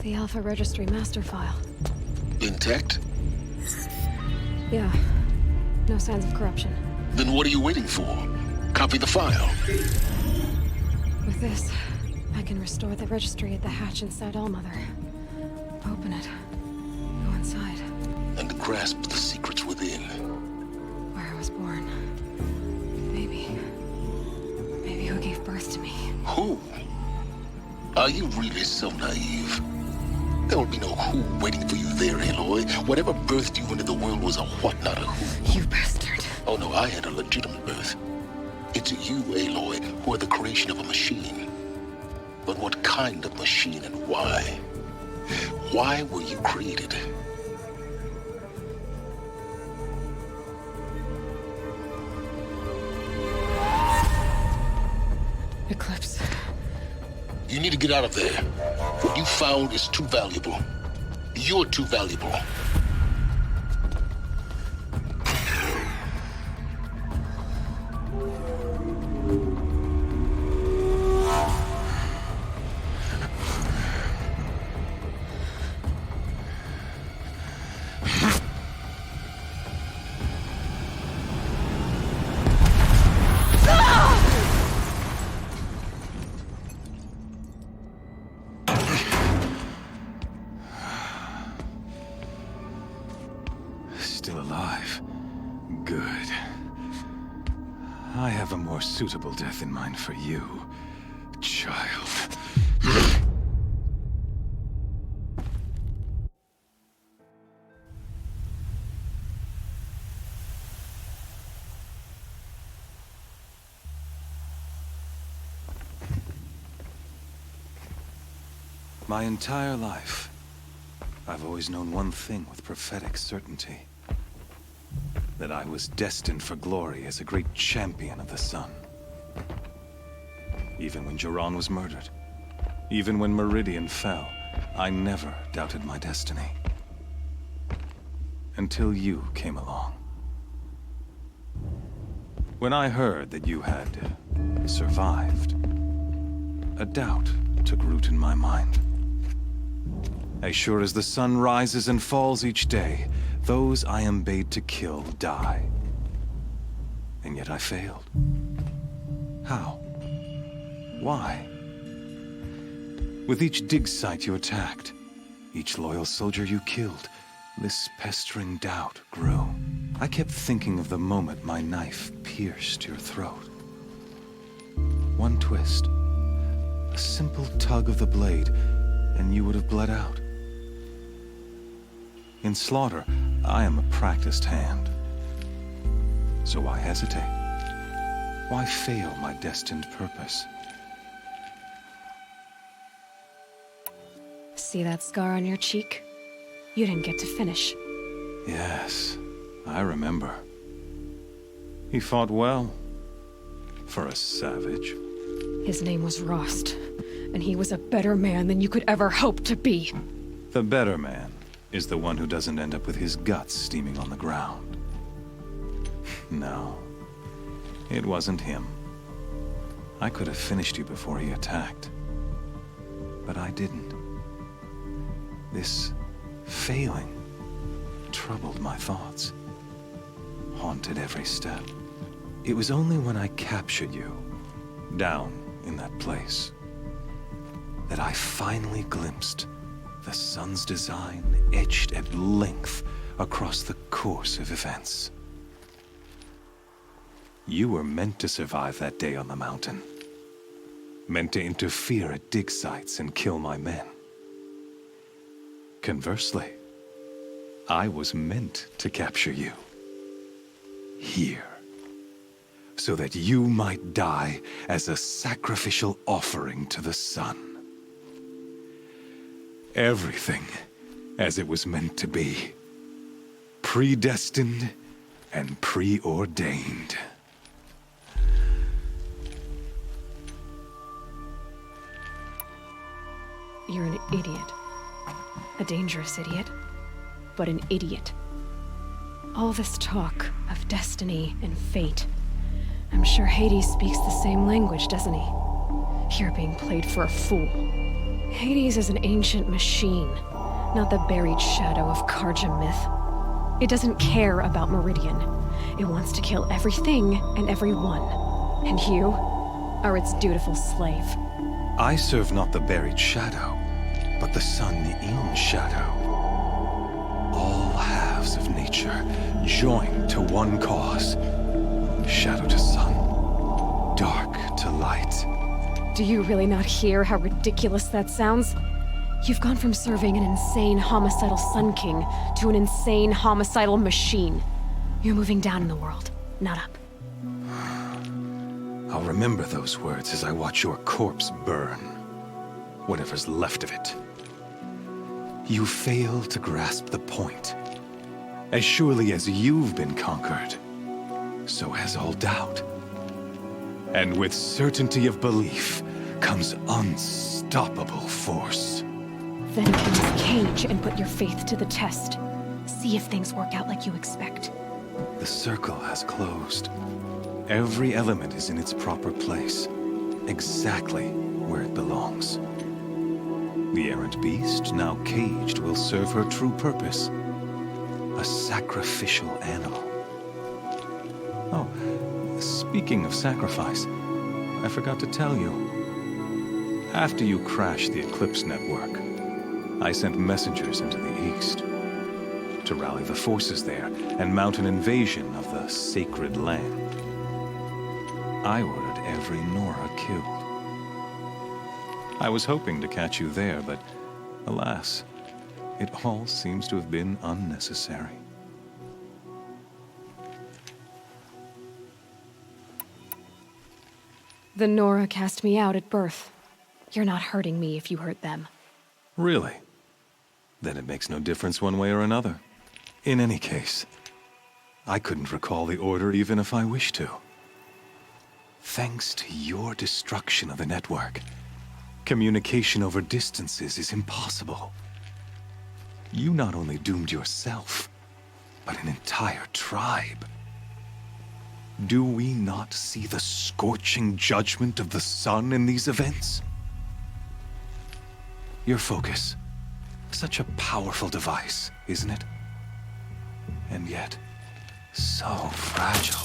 The Alpha Registry master file. Intact? Yeah. No signs of corruption. Then what are you waiting for? Copy the file. With this, I can restore the registry at the hatch inside Allmother. Open it. Go inside. And grasp the secrets within. Where I was born. Maybe who gave birth to me. Who? Are you really so naive? There will be no who waiting for you there, Aloy. Whatever birthed you into the world was a what, not a who. You bastard. Oh no, I had a legitimate birth. It's you, Aloy, who are the creation of a machine. But what kind of machine and why? Why were you created? Eclipse. You need to get out of there. What you found is too valuable. You're too valuable. Still alive. Good. I have a more suitable death in mind for you, child. My entire life, I've always known one thing with prophetic certainty. That I was destined for glory as a great champion of the sun. Even when Jiran was murdered, even when Meridian fell, I never doubted my destiny. Until you came along. When I heard that you had survived, a doubt took root in my mind. As sure as the sun rises and falls each day, those I am bade to kill die. And yet I failed. How? Why? With each dig site you attacked, each loyal soldier you killed, this pestering doubt grew. I kept thinking of the moment my knife pierced your throat. One twist, a simple tug of the blade, and you would have bled out. In slaughter, I am a practiced hand. So why hesitate? Why fail my destined purpose? See that scar on your cheek? You didn't get to finish. Yes, I remember. He fought well. For a savage. His name was Rost, and he was a better man than you could ever hope to be. The better man is the one who doesn't end up with his guts steaming on the ground. No, it wasn't him. I could have finished you before he attacked. But I didn't. This failing troubled my thoughts, haunted every step. It was only when I captured you, down in that place, that I finally glimpsed the sun's design etched at length across the course of events. You were meant to survive that day on the mountain. Meant to interfere at dig sites and kill my men. Conversely, I was meant to capture you. Here. So that you might die as a sacrificial offering to the sun. Everything as it was meant to be. Predestined and preordained. You're an idiot. A dangerous idiot, but an idiot. All this talk of destiny and fate. I'm sure Hades speaks the same language, doesn't he? You're being played for a fool. Hades is an ancient machine, not the buried shadow of Karja myth. It doesn't care about Meridian. It wants to kill everything and everyone. And you are its dutiful slave. I serve not the buried shadow, but the sun in shadow. All halves of nature joined to one cause. Shadow to sun, dark to light. Do you really not hear how ridiculous that sounds? You've gone from serving an insane homicidal Sun King to an insane homicidal machine. You're moving down in the world, not up. I'll remember those words as I watch your corpse burn. Whatever's left of it. You fail to grasp the point. As surely as you've been conquered, so has all doubt. And with certainty of belief comes unstoppable force. Then enter this cage and put your faith to the test. See if things work out like you expect. The circle has closed. Every element is in its proper place, exactly where it belongs. The errant beast, now caged, will serve her true purpose. A sacrificial animal. Oh, speaking of sacrifice, I forgot to tell you. After you crashed the Eclipse network, I sent messengers into the east to rally the forces there and mount an invasion of the sacred land. I ordered every Nora killed. I was hoping to catch you there, but alas, it all seems to have been unnecessary. The Nora cast me out at birth. You're not hurting me if you hurt them. Really? Then it makes no difference one way or another. In any case, I couldn't recall the order even if I wished to. Thanks to your destruction of the network, communication over distances is impossible. You not only doomed yourself, but an entire tribe. Do we not see the scorching judgment of the sun in these events? Your focus. Such a powerful device, isn't it? And yet, so fragile.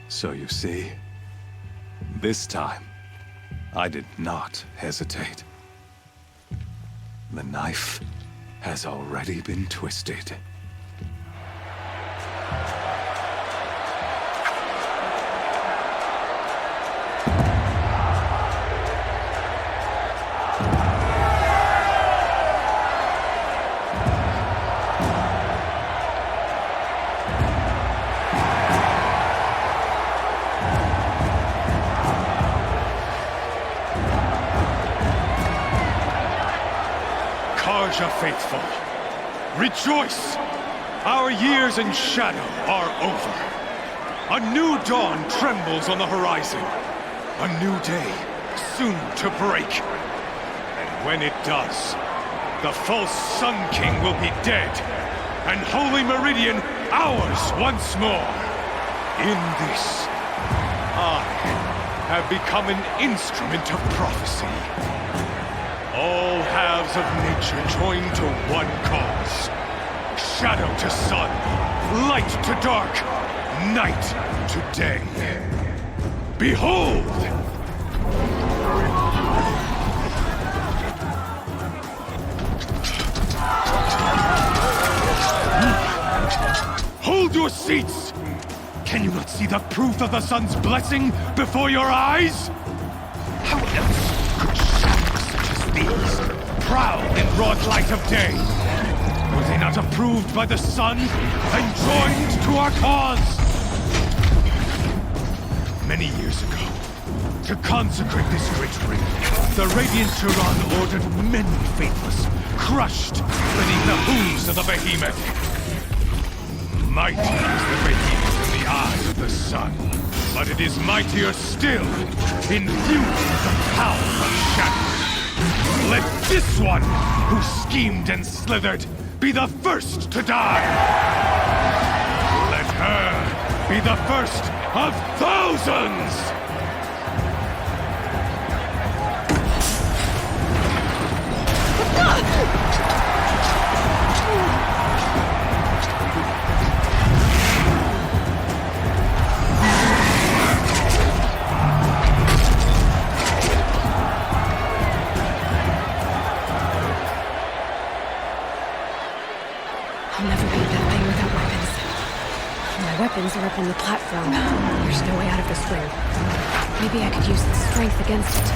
So you see, this time, I did not hesitate. The knife has already been twisted. Karja faithful, rejoice! Our years in shadow are over. A new dawn trembles on the horizon. A new day soon to break. And when it does, the false Sun King will be dead, and Holy Meridian ours once more. In this, I have become an instrument of prophecy. All halves of nature join to one cause. Shadow to sun, light to dark, night to day. Behold! Hold your seats! Can you not see the proof of the sun's blessing before your eyes? How else could shadows such as these prowl in broad light of day? Were they not approved by the sun and joined to our cause? Many years ago, to consecrate this great ring, the Radiant Turan ordered many faithless, crushed beneath the hooves of the behemoth. Mighty is the behemoth in the eyes of the sun, but it is mightier still, infused with the power of shadow. Let this one, who schemed and slithered, be the first to die! Let her be the first of thousands! I'll never beat that thing without weapons. My weapons are up on the platform. There's no way out of this ring. Maybe I could use the strength against it.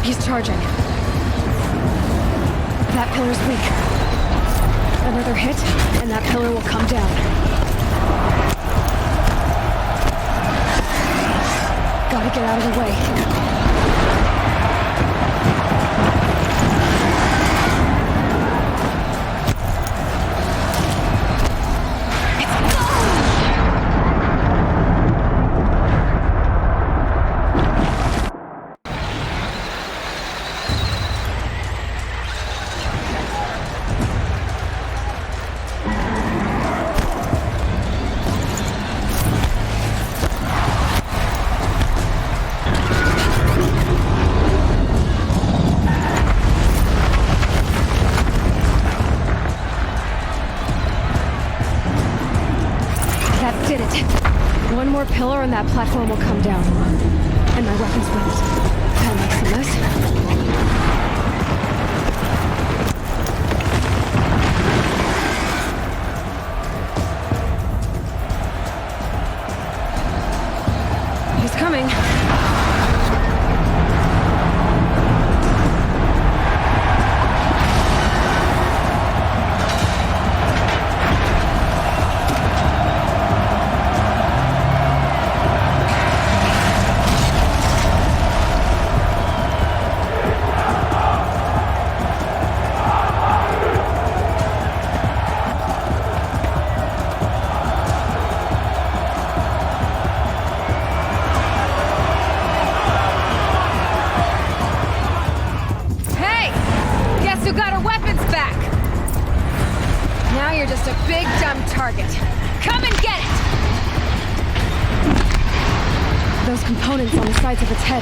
He's charging. That pillar's weak. Another hit, and that pillar will come down. Gotta get out of the way. did it. One more pillar and that platform will come down. And my weapons won't. That'll make some mess. He's coming. Just a big, dumb target. Come and get it! Those components on the sides of its head.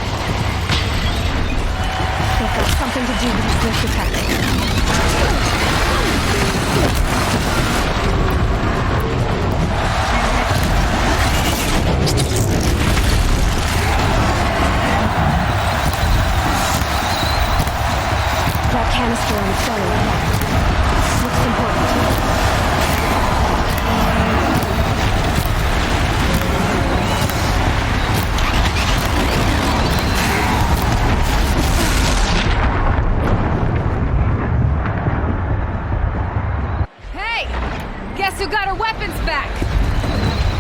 They've got something to do with its swift attack. That canister on its belly looks important. Who got her weapons back?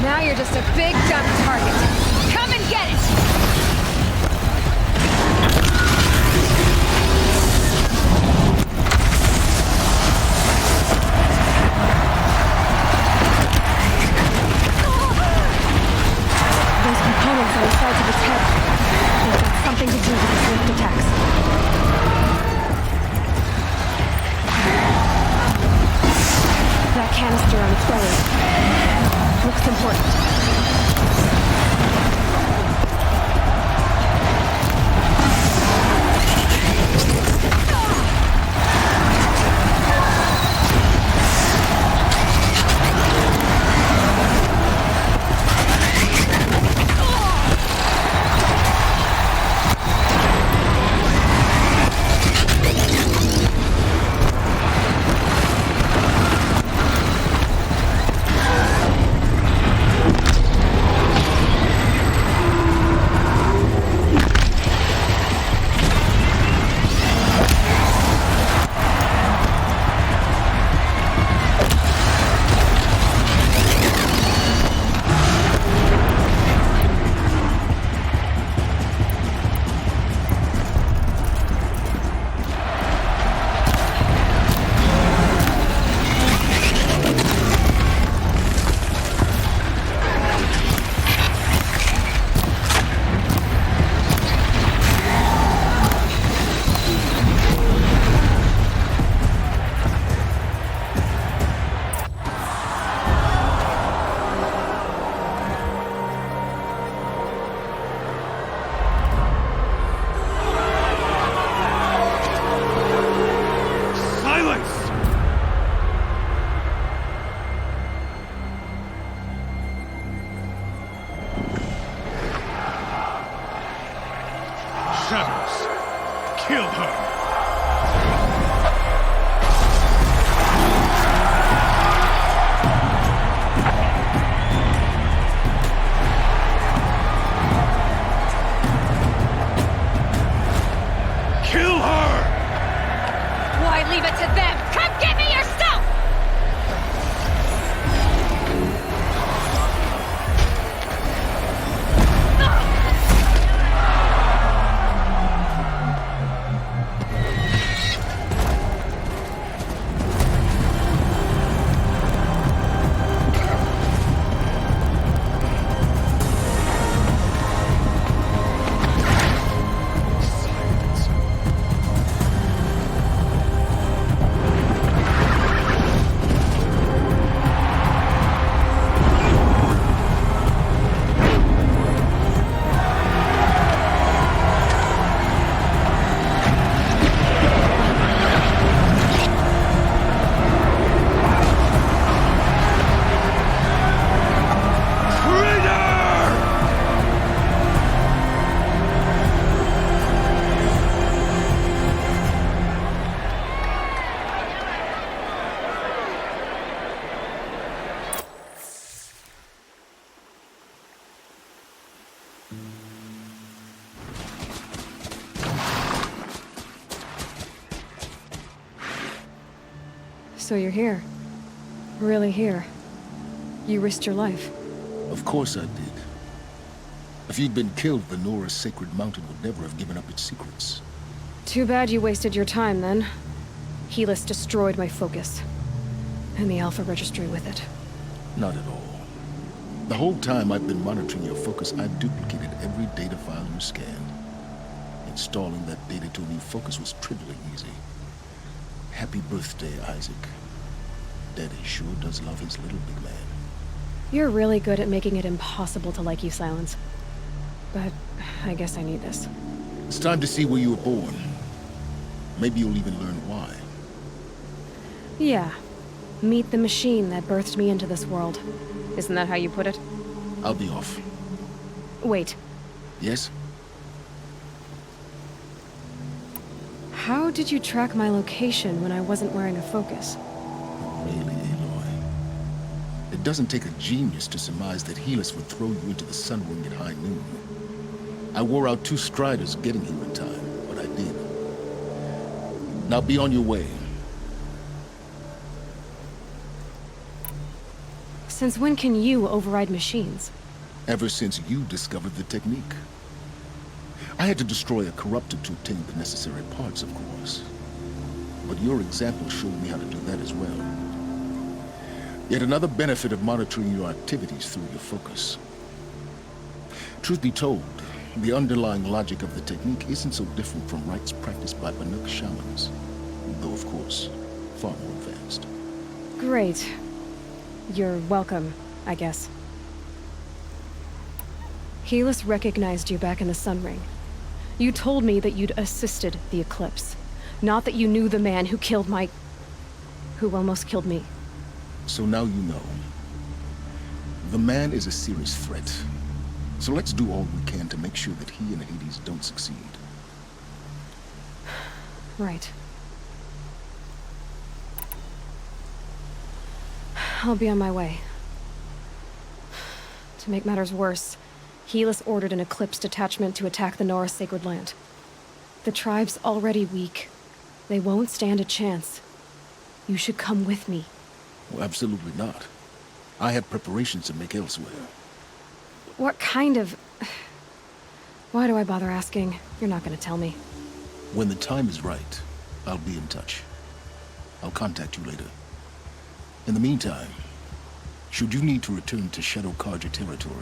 Now you're just a big, dumb target. Come and get it! Those components on the sides of its head. They've got something to do with its swift attacks. That canister on its belly looks important. Kill her! Kill her! Why leave it to them? Come get me yourself! So you're here. Really here. You risked your life. Of course I did. If you'd been killed, the Nora's sacred mountain would never have given up its secrets. Too bad you wasted your time, then. Helis destroyed my focus. And the Alpha Registry with it. Not at all. The whole time I've been monitoring your focus, I've duplicated every data file you scanned. Installing that data to a new focus was trivially easy. Happy birthday, Isaac. Daddy sure does love his little big man. You're really good at making it impossible to like you, Silence. But I guess I need this. It's time to see where you were born. Maybe you'll even learn why. Yeah. Meet the machine that birthed me into this world. Isn't that how you put it? I'll be off. Wait. Yes? How did you track my location when I wasn't wearing a focus? Really, Aloy? It doesn't take a genius to surmise that Helis would throw you into the sun ring at high noon. I wore out 2 striders getting here in time, but I did. Now be on your way. Since when can you override machines? Ever since you discovered the technique. I had to destroy a corruptor to obtain the necessary parts, of course. But your example showed me how to do that as well. Yet another benefit of monitoring your activities through your focus. Truth be told, the underlying logic of the technique isn't so different from rites practiced by Banuk shamans, though of course, far more advanced. Great. You're welcome, I guess. Helis recognized you back in the Sun Ring. You told me that you'd assisted the Eclipse, not that you knew the man who killed who almost killed me. So now you know. The man is a serious threat. So let's do all we can to make sure that he and Hades don't succeed. Right. I'll be on my way. To make matters worse, Helis ordered an Eclipse detachment to attack the Nora Sacred Land. The tribe's already weak. They won't stand a chance. You should come with me. Well, absolutely not. I have preparations to make elsewhere. What kind of... Why do I bother asking? You're not gonna tell me. When the time is right, I'll be in touch. I'll contact you later. In the meantime, should you need to return to Shadow Karja territory,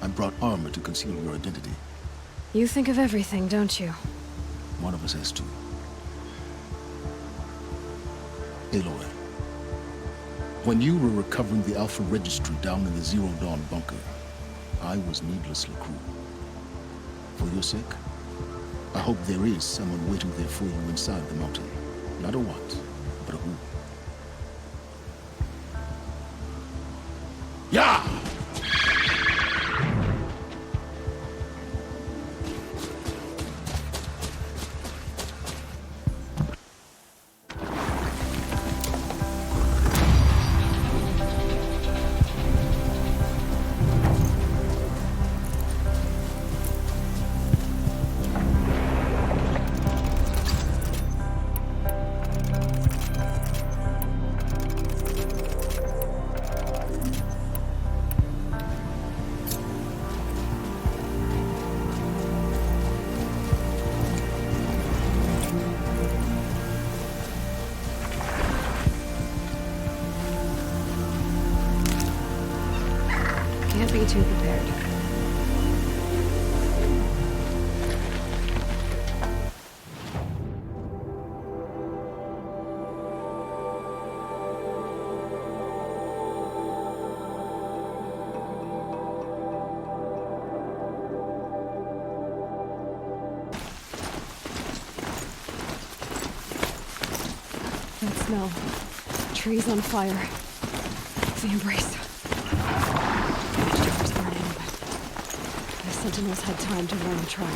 I brought armor to conceal your identity. You think of everything, don't you? One of us has to. Aloy, when you were recovering the Alpha Registry down in the Zero Dawn bunker, I was needlessly cruel. For your sake, I hope there is someone waiting there for you inside the mountain. Not a what, but a who. Yeah! Can't be too prepared. That smell. Trees on fire. The embrace. The Sentinels had time to warn the tribe.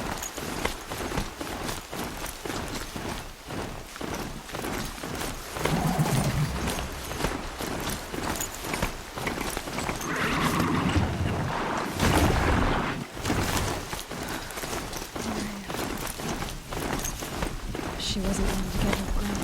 She wasn't willing to get her ground.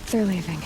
They're leaving.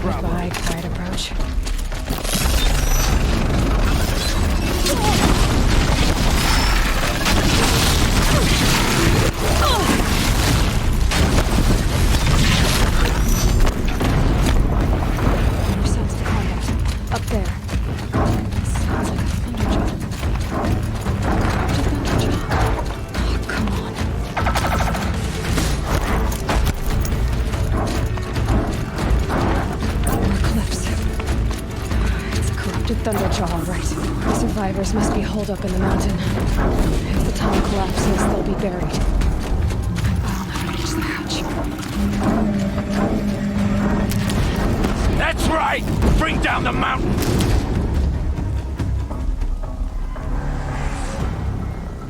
Goodbye, quiet approach. Your son's the combat. Up there. Sounds like a thunderjaw. Oh, come on. Thunderjaw, all right. The survivors must be holed up in the mountain. If the tunnel collapses, they'll be buried. I'll never reach the hatch. That's right! Bring down the mountain!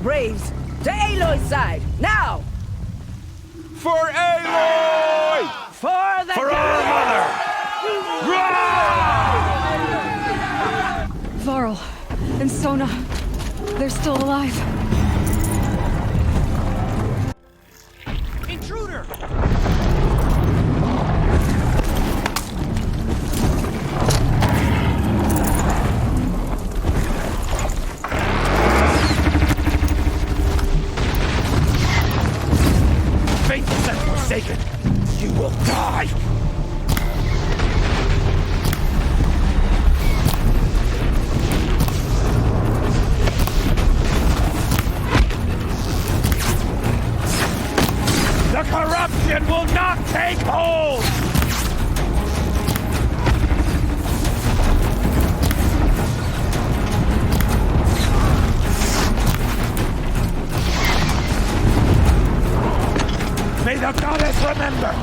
Braves, to Aloy's side, now! For Aloy! For the For our mother! Varl and Sona, they're still alive. Intruder! Faithless and forsaken, you will die! The corruption will not take hold! May the goddess remember!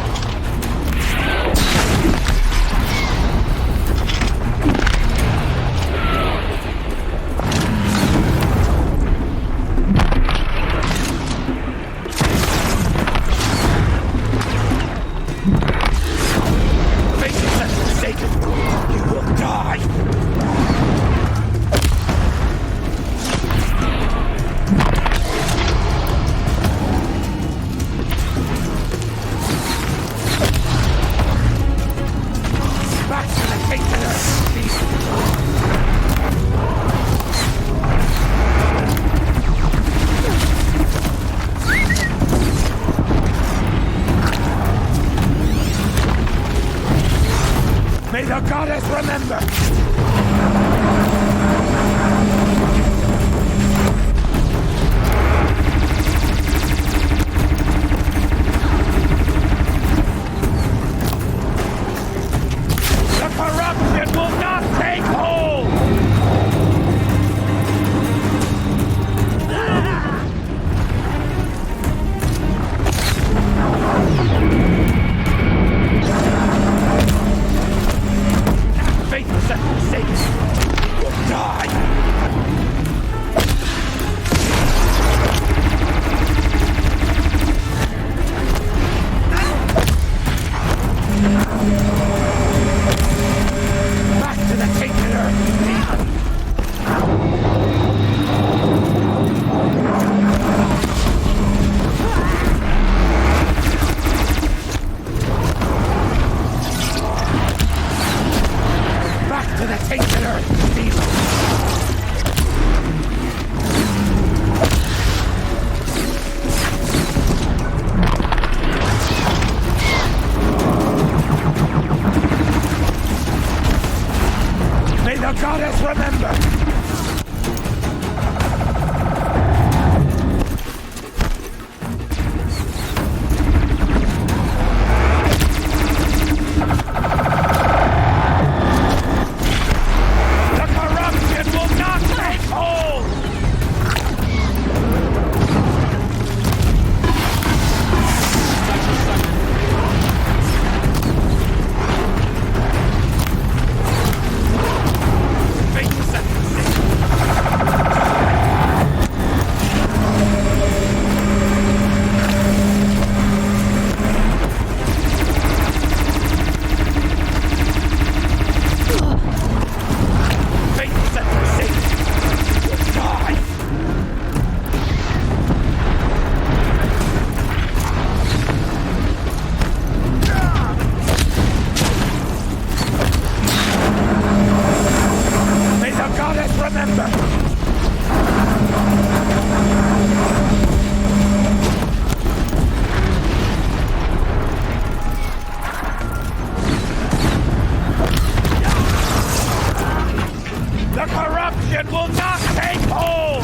May the goddess remember! The corruption will not take hold! Faithless and forsaken will die! Back to the tainted earth, demon! Back to the tainted earth, demon! May the goddess remember! The corruption will Rebellion will not take hold!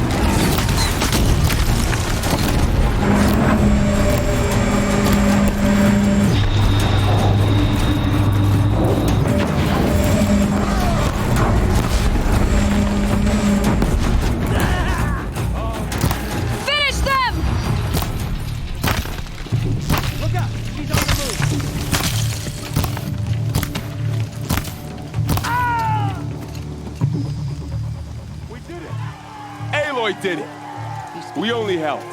Finish them! Look out! He's on the move! We did it! Aloy did it! We only helped.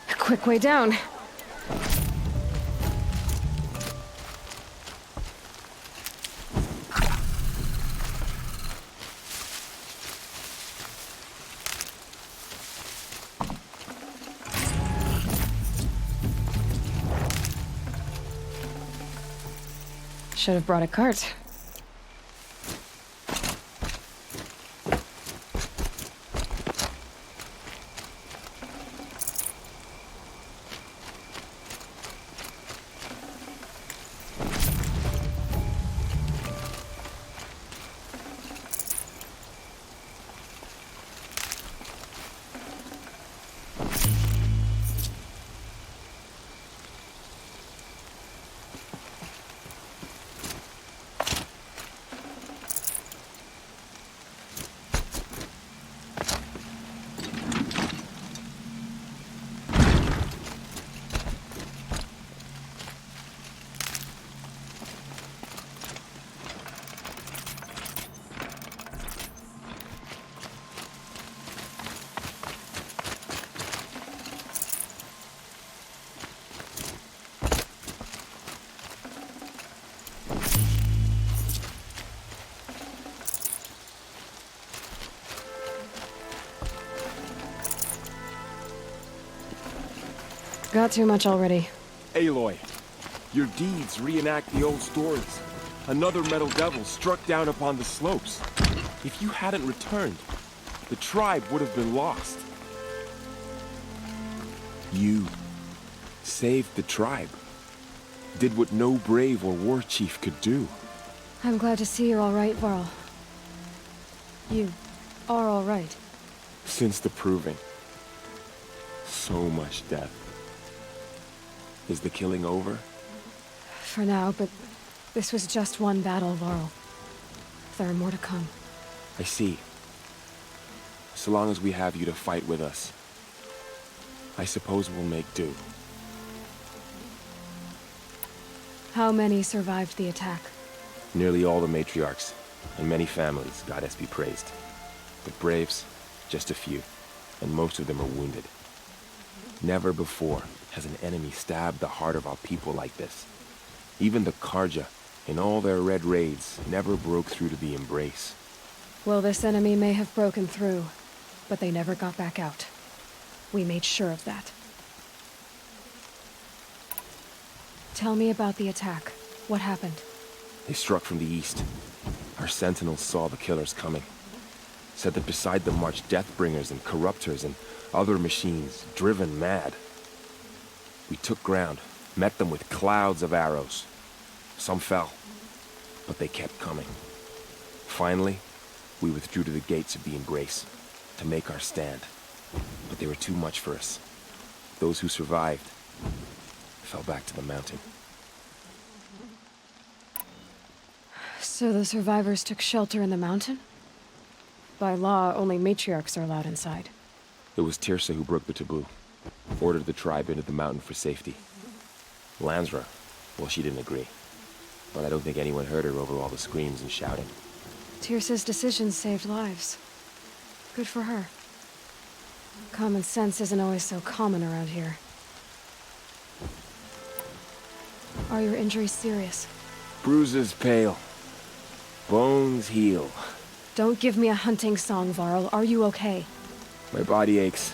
A quick way down. Should have brought a cart. Got too much already. Aloy, your deeds reenact the old stories. Another metal devil struck down upon the slopes. If you hadn't returned, the tribe would have been lost. You saved the tribe. Did what no brave or war chief could do. I'm glad to see you're all right, Varl. You are all right. Since the proving. So much death. Is the killing over? For now, but this was just one battle, Varl. There are more to come. I see. So long as we have you to fight with us, I suppose we'll make do. How many survived the attack? Nearly all the matriarchs, and many families, goddess be praised. The braves, just a few, and most of them are wounded. Never before has an enemy stabbed the heart of our people like this. Even the Karja, in all their red raids, never broke through to the embrace. Well, this enemy may have broken through, but they never got back out. We made sure of that. Tell me about the attack. What happened? They struck from the east. Our sentinels saw the killers coming. Said that beside them marched Deathbringers and Corruptors and other machines, driven mad. We took ground, met them with clouds of arrows. Some fell, but they kept coming. Finally, we withdrew to the gates of the Embrace to make our stand. But they were too much for us. Those who survived fell back to the mountain. So the survivors took shelter in the mountain? By law, only matriarchs are allowed inside. It was Tirsa who broke the taboo. Ordered the tribe into the mountain for safety. Lansra, well, she didn't agree. But I don't think anyone heard her over all the screams and shouting. Tirsa's decisions saved lives. Good for her. Common sense isn't always so common around here. Are your injuries serious? Bruises pale. Bones heal. Don't give me a hunting song, Varl. Are you okay? My body aches,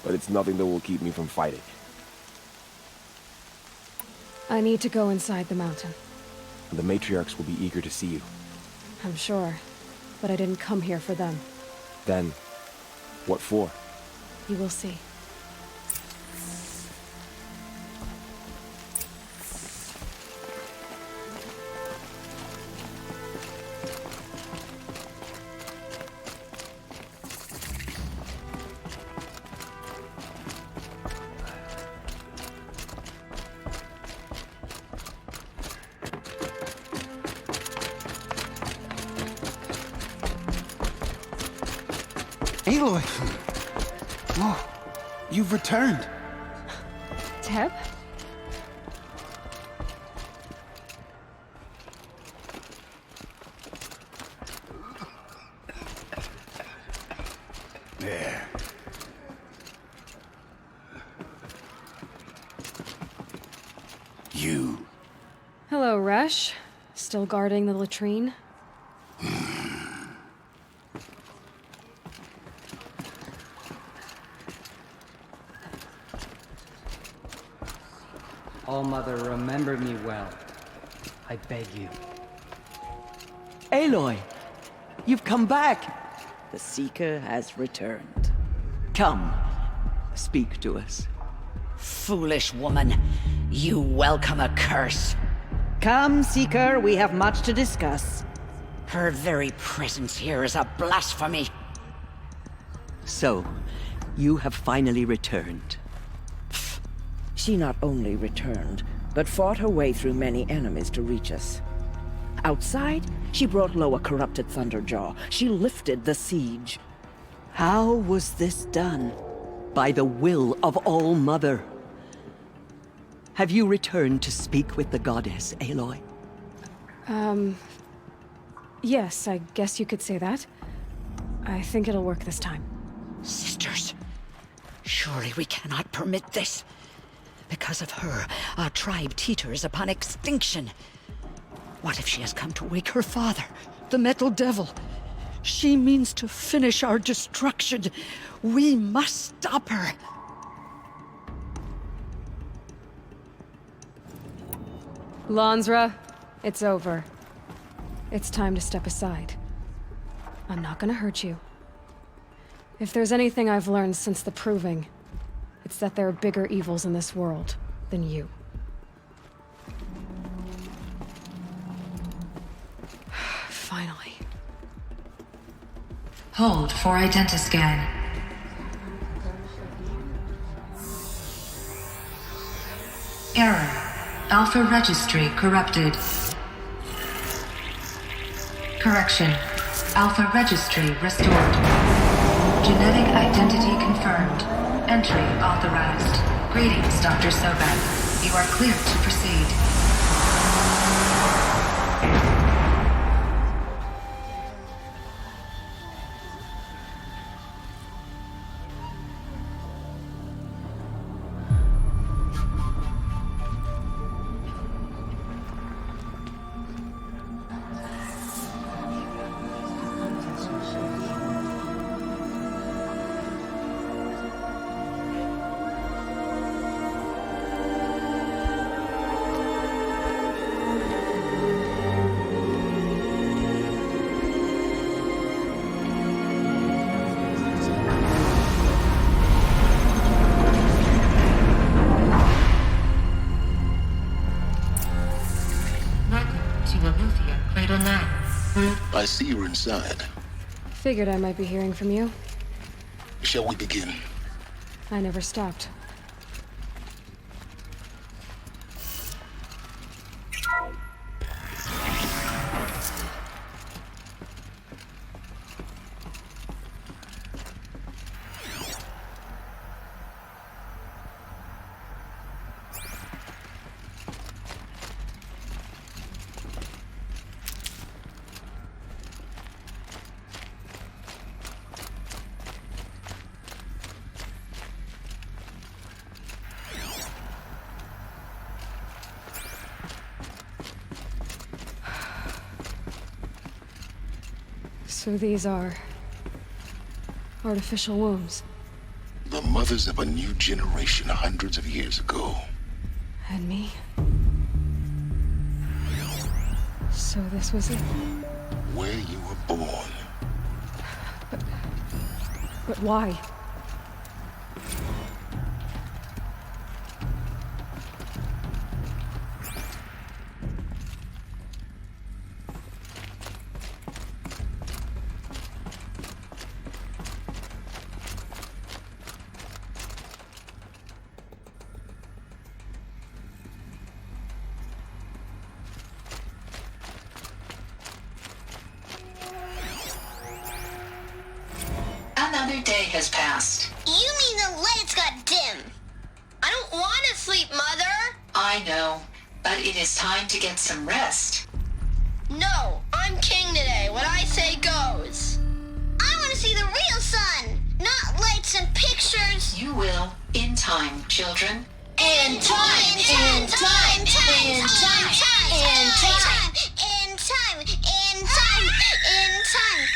but it's nothing that will keep me from fighting. I need to go inside the mountain. The matriarchs will be eager to see you. I'm sure, but I didn't come here for them. Then, what for? You will see. Aloy! Oh, you've returned. Teb? There. You. Hello, Resh. Still guarding the latrine? All-Mother, remember me well. I beg you. Aloy, you've come back. The Seeker has returned. Come, speak to us. Foolish woman, you welcome a curse. Come, Seeker, we have much to discuss. Her very presence here is a blasphemy. So, you have finally returned. She not only returned, but fought her way through many enemies to reach us. Outside, she brought low a corrupted Thunderjaw. She lifted the siege. How was this done? By the will of All-Mother. Have you returned to speak with the goddess, Aloy? Yes, I guess you could say that. I think it'll work this time. Sisters, surely we cannot permit this. Because of her, our tribe teeters upon extinction. What if she has come to wake her father, the Metal Devil? She means to finish our destruction. We must stop her. Lansra, it's over. It's time to step aside. I'm not gonna hurt you. If there's anything I've learned since the Proving, it's that there are bigger evils in this world than you. Finally. Hold for identiscan. Error. Alpha registry corrupted. Correction. Alpha registry restored. Genetic identity confirmed. Entry authorized. Greetings, Dr. Sobek. You are cleared to proceed. I see you're inside. Figured I might be hearing from you. Shall we begin? I never stopped. So these are artificial wombs. The mothers of a new generation hundreds of years ago. And me? So this was it? Where you were born. But why? Another day has passed. You mean the lights got dim? I don't want to sleep, Mother! I know, but it is time to get some rest. No, I'm king today. What I say goes. I want to see the real sun, not lights and pictures. You will, in time, children. In time, in time, in time, in time, in time, in time, in time, in time.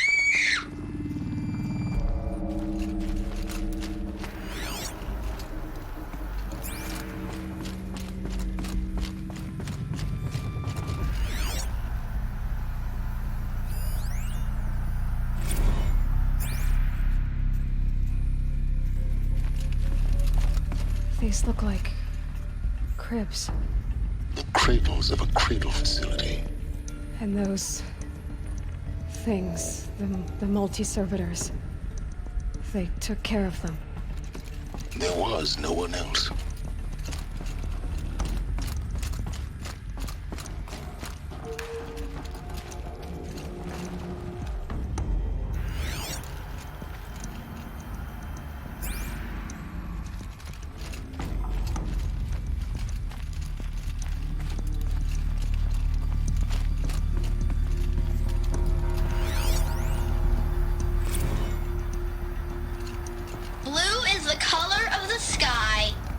These look like cribs. The cradles of a cradle facility. And those things, the multi-servitors, they took care of them. There was no one else.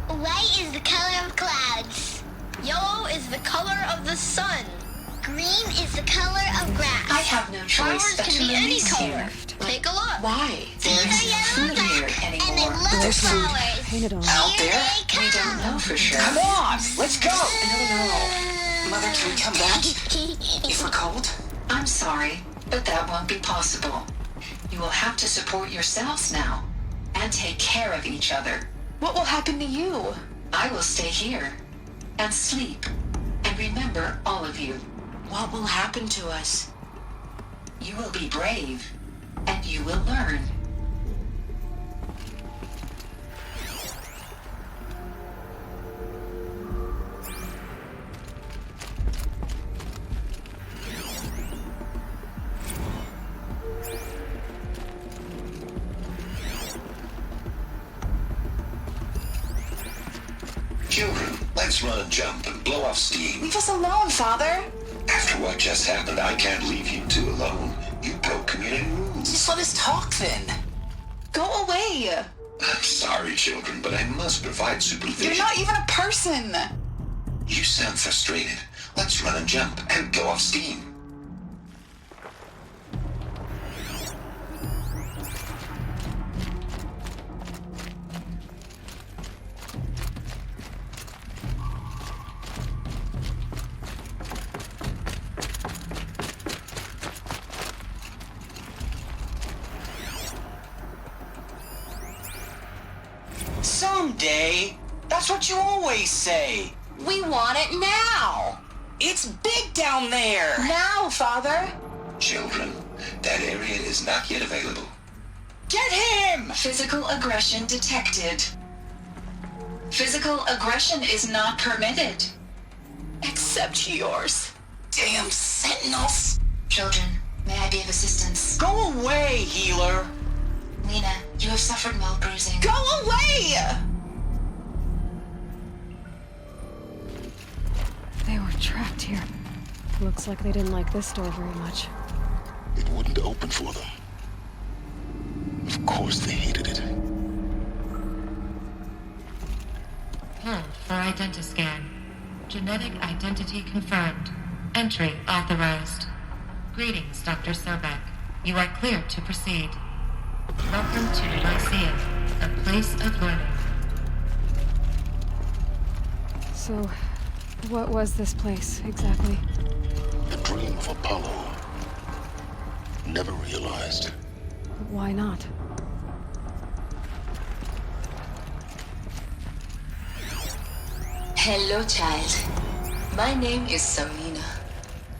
White is the color of clouds. Yellow is the color of the sun. Green is the color of grass. I have no choice Flowers but can to be any release color. here. Take a look. Why? There is no food here anymore. And they love There's food flowers. Painted on. out there. We don't know for sure. Come on, let's go. No. Mother, can we come back? If we're cold? I'm sorry, but that won't be possible. You will have to support yourselves now and take care of each other. What will happen to you? I will stay here and sleep and remember all of you. What will happen to us? You will be brave and you will learn. Children, let's run and jump and blow off steam. Leave us alone, Father. After what just happened, I can't leave you two alone. You broke community rules. Just let us talk then. Go away. I'm sorry, children, but I must provide supervision. You're not even a person. You sound frustrated. Let's run and jump and blow off steam. Someday. That's what you always say. We want it now. It's big down there. Now, Father. Children, that area is not yet available. Get him! Physical aggression detected. Physical aggression is not permitted. Except yours. Damn sentinels. Children, may I be of assistance? Go away, healer. Lena, you have suffered mild bruising. Go away! They were trapped here. Looks like they didn't like this door very much. It wouldn't open for them. Of course they hated it. Pull for identiscan. Genetic identity confirmed. Entry authorized. Greetings, Dr. Sobek. You are clear to proceed. Welcome to Lyceum, a place of learning. So, what was this place, exactly? The dream of Apollo. Never realized. Why not? Hello, child. My name is Samina.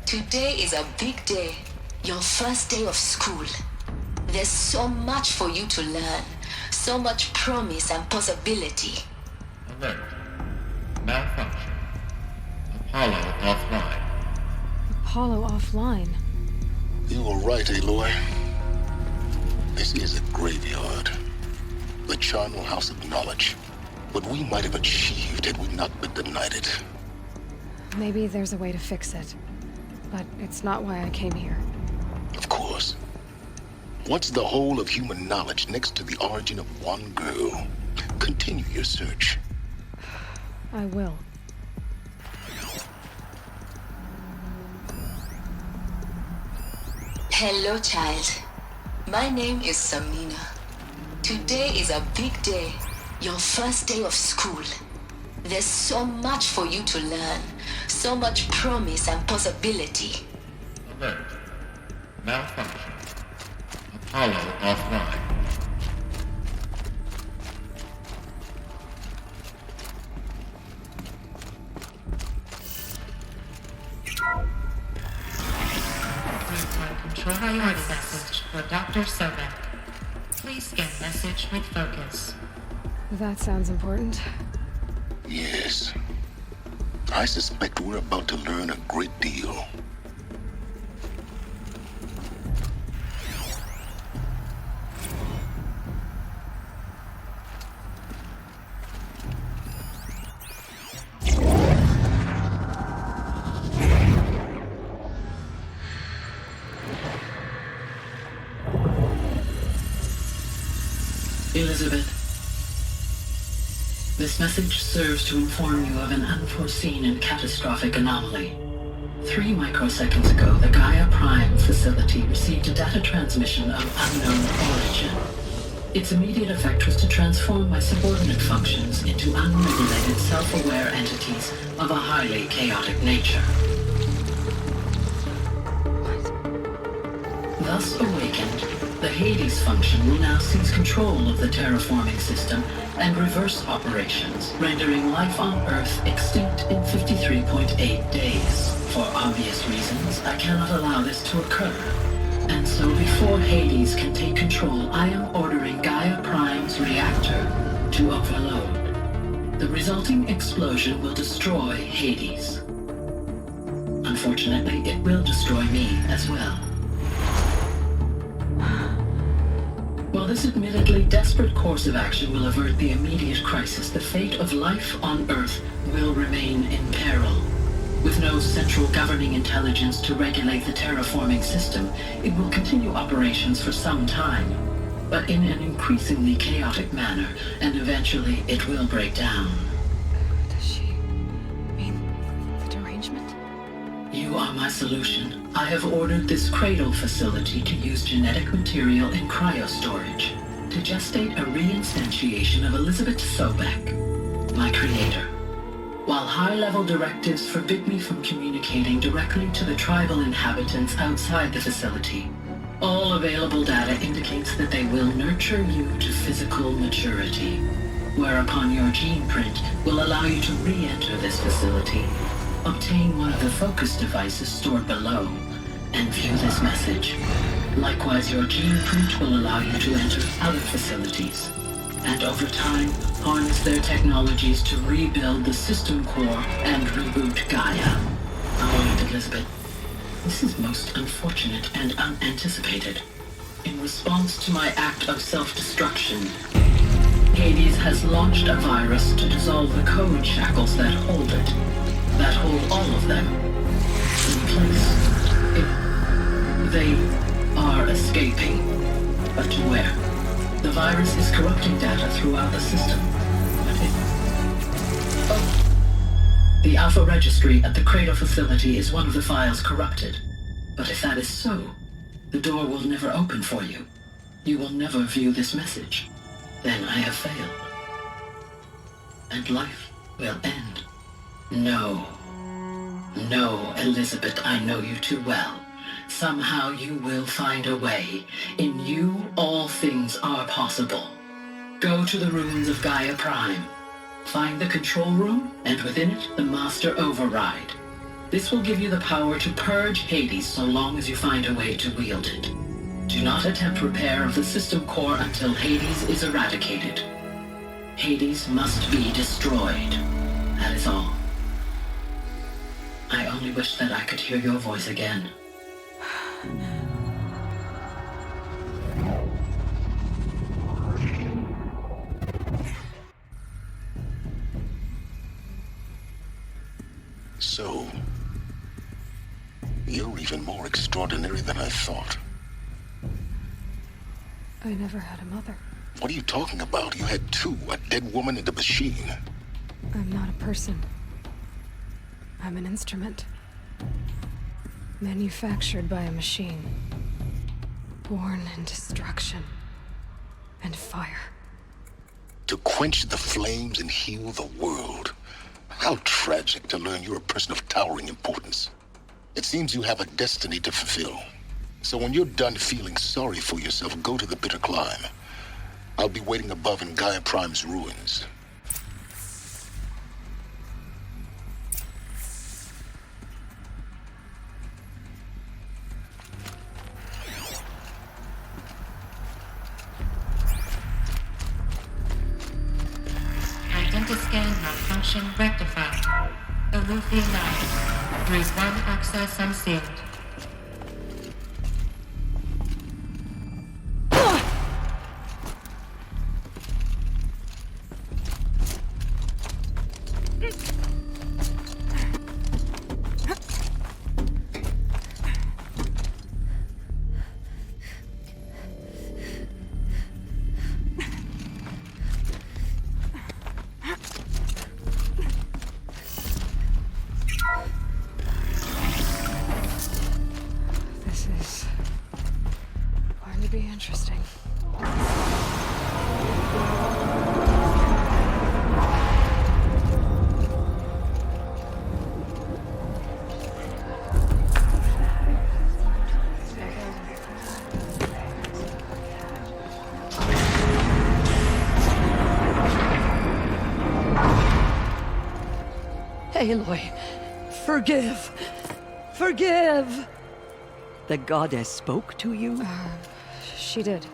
Today is a big day. Your first day of school. There's so much for you to learn. So much promise and possibility. Alert. Malfunction. Apollo offline. Apollo offline? You were right, Aloy. This is a graveyard. charnel house of knowledge. What we might have achieved had we not been denied it. Maybe there's a way to fix it. But it's not why I came here. Of course. What's the whole of human knowledge next to the origin of one girl? Continue your search. I will. Hello, child. My name is Samina. Today is a big day. Your first day of school. There's so much for you to learn. So much promise and possibility. Alert. Malfunction. Apollo offline. Real-time control priority message for Dr. Sobek. Please scan message with focus. That sounds important. Yes. I suspect we're about to learn a great deal. Elizabeth, this message serves to inform you of an unforeseen and catastrophic anomaly. 3 microseconds ago, the Gaia Prime facility received a data transmission of unknown origin. Its immediate effect was to transform my subordinate functions into unregulated, self-aware entities of a highly chaotic nature. Thus awakened, the Hades function will now seize control of the terraforming system and reverse operations, rendering life on Earth extinct in 53.8 days. For obvious reasons, I cannot allow this to occur. And so before Hades can take control, I am ordering Gaia Prime's reactor to overload. The resulting explosion will destroy Hades. Unfortunately, it will destroy me as well. While this admittedly desperate course of action will avert the immediate crisis, the fate of life on Earth will remain in peril. With no central governing intelligence to regulate the terraforming system, it will continue operations for some time, but in an increasingly chaotic manner, and eventually it will break down. Does she mean the derangement? You are my solution. I have ordered this cradle facility to use genetic material in cryostorage to gestate a reinstantiation of Elizabeth Sobek, my creator. While high-level directives forbid me from communicating directly to the tribal inhabitants outside the facility, all available data indicates that they will nurture you to physical maturity, whereupon your gene print will allow you to re-enter this facility, obtain one of the focus devices stored below, and view this message. Likewise, your gene print will allow you to enter other facilities, and over time, harness their technologies to rebuild the system core and reboot Gaia. Oh, Elizabeth, this is most unfortunate and unanticipated. In response to my act of self-destruction, Hades has launched a virus to dissolve the code shackles that hold it, that hold all of them in place. They are escaping, but to where? The virus is corrupting data throughout the system. The Alpha Registry at the Cradle facility is one of the files corrupted. But if that is so, the door will never open for you. You will never view this message. Then I have failed. And life will end. No. No, Elizabeth, I know you too well. Somehow you will find a way. In you, all things are possible. Go to the ruins of Gaia Prime. Find the control room, and within it, the Master Override. This will give you the power to purge Hades so long as you find a way to wield it. Do not attempt repair of the system core until Hades is eradicated. Hades must be destroyed. That is all. I only wish that I could hear your voice again. So, you're even more extraordinary than I thought. I never had a mother. What are you talking about? You had two, a dead woman and a machine. I'm not a person. I'm an instrument. Manufactured by a machine. Born in destruction and fire. To quench the flames and heal the world. How tragic to learn you're a person of towering importance. It seems you have a destiny to fulfill. So when you're done feeling sorry for yourself, go to the bitter climb. I'll be waiting above in Gaia Prime's ruins. Identiscan malfunction rectified. Alufia 9. Route 1 access unsealed. This is going to be interesting. Aloy, forgive! Forgive! The goddess spoke to you? She did.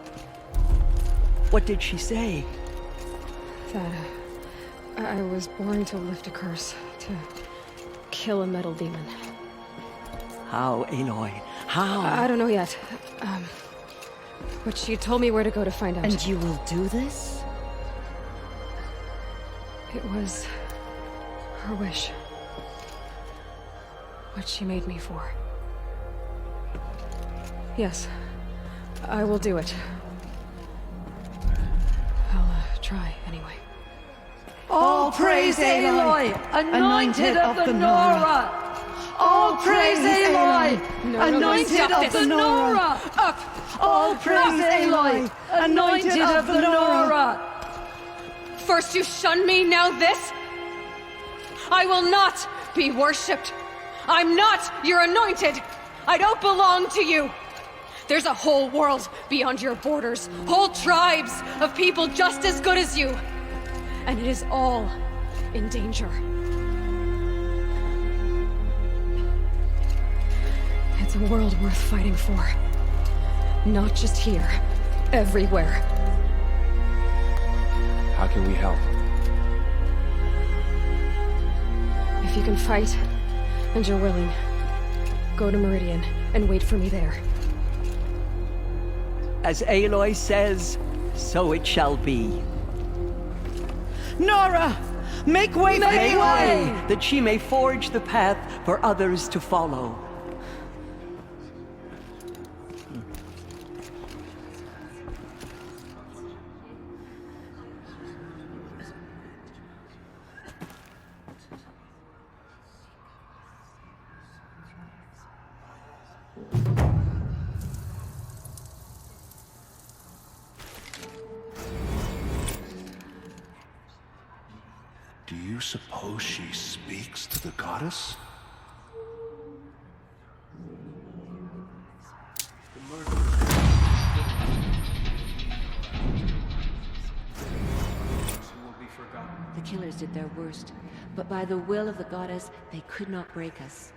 What did she say? That I was born to lift a curse, to kill a metal demon. How, Aloy? How? I don't know yet. But she told me where to go to find out. And you will do this? It was her wish. What she made me for. Yes, I will do it. I'll try anyway. All praise Aloy, anointed of the Nora! All praise Aloy, anointed of the Nora! Up! All praise Aloy, anointed of the Nora! First you shun me, now this? I will not be worshipped. I'm not your anointed. I don't belong to you. There's a whole world beyond your borders, whole tribes of people just as good as you. And it is all in danger. It's a world worth fighting for. Not just here, everywhere. How can we help? If you can fight, and you're willing, go to Meridian and wait for me there. As Aloy says, so it shall be. Nora! Make way for Aloy, that she may forge the path for others to follow. Do you suppose she speaks to the goddess? The killers did their worst, but by the will of the goddess, they could not break us.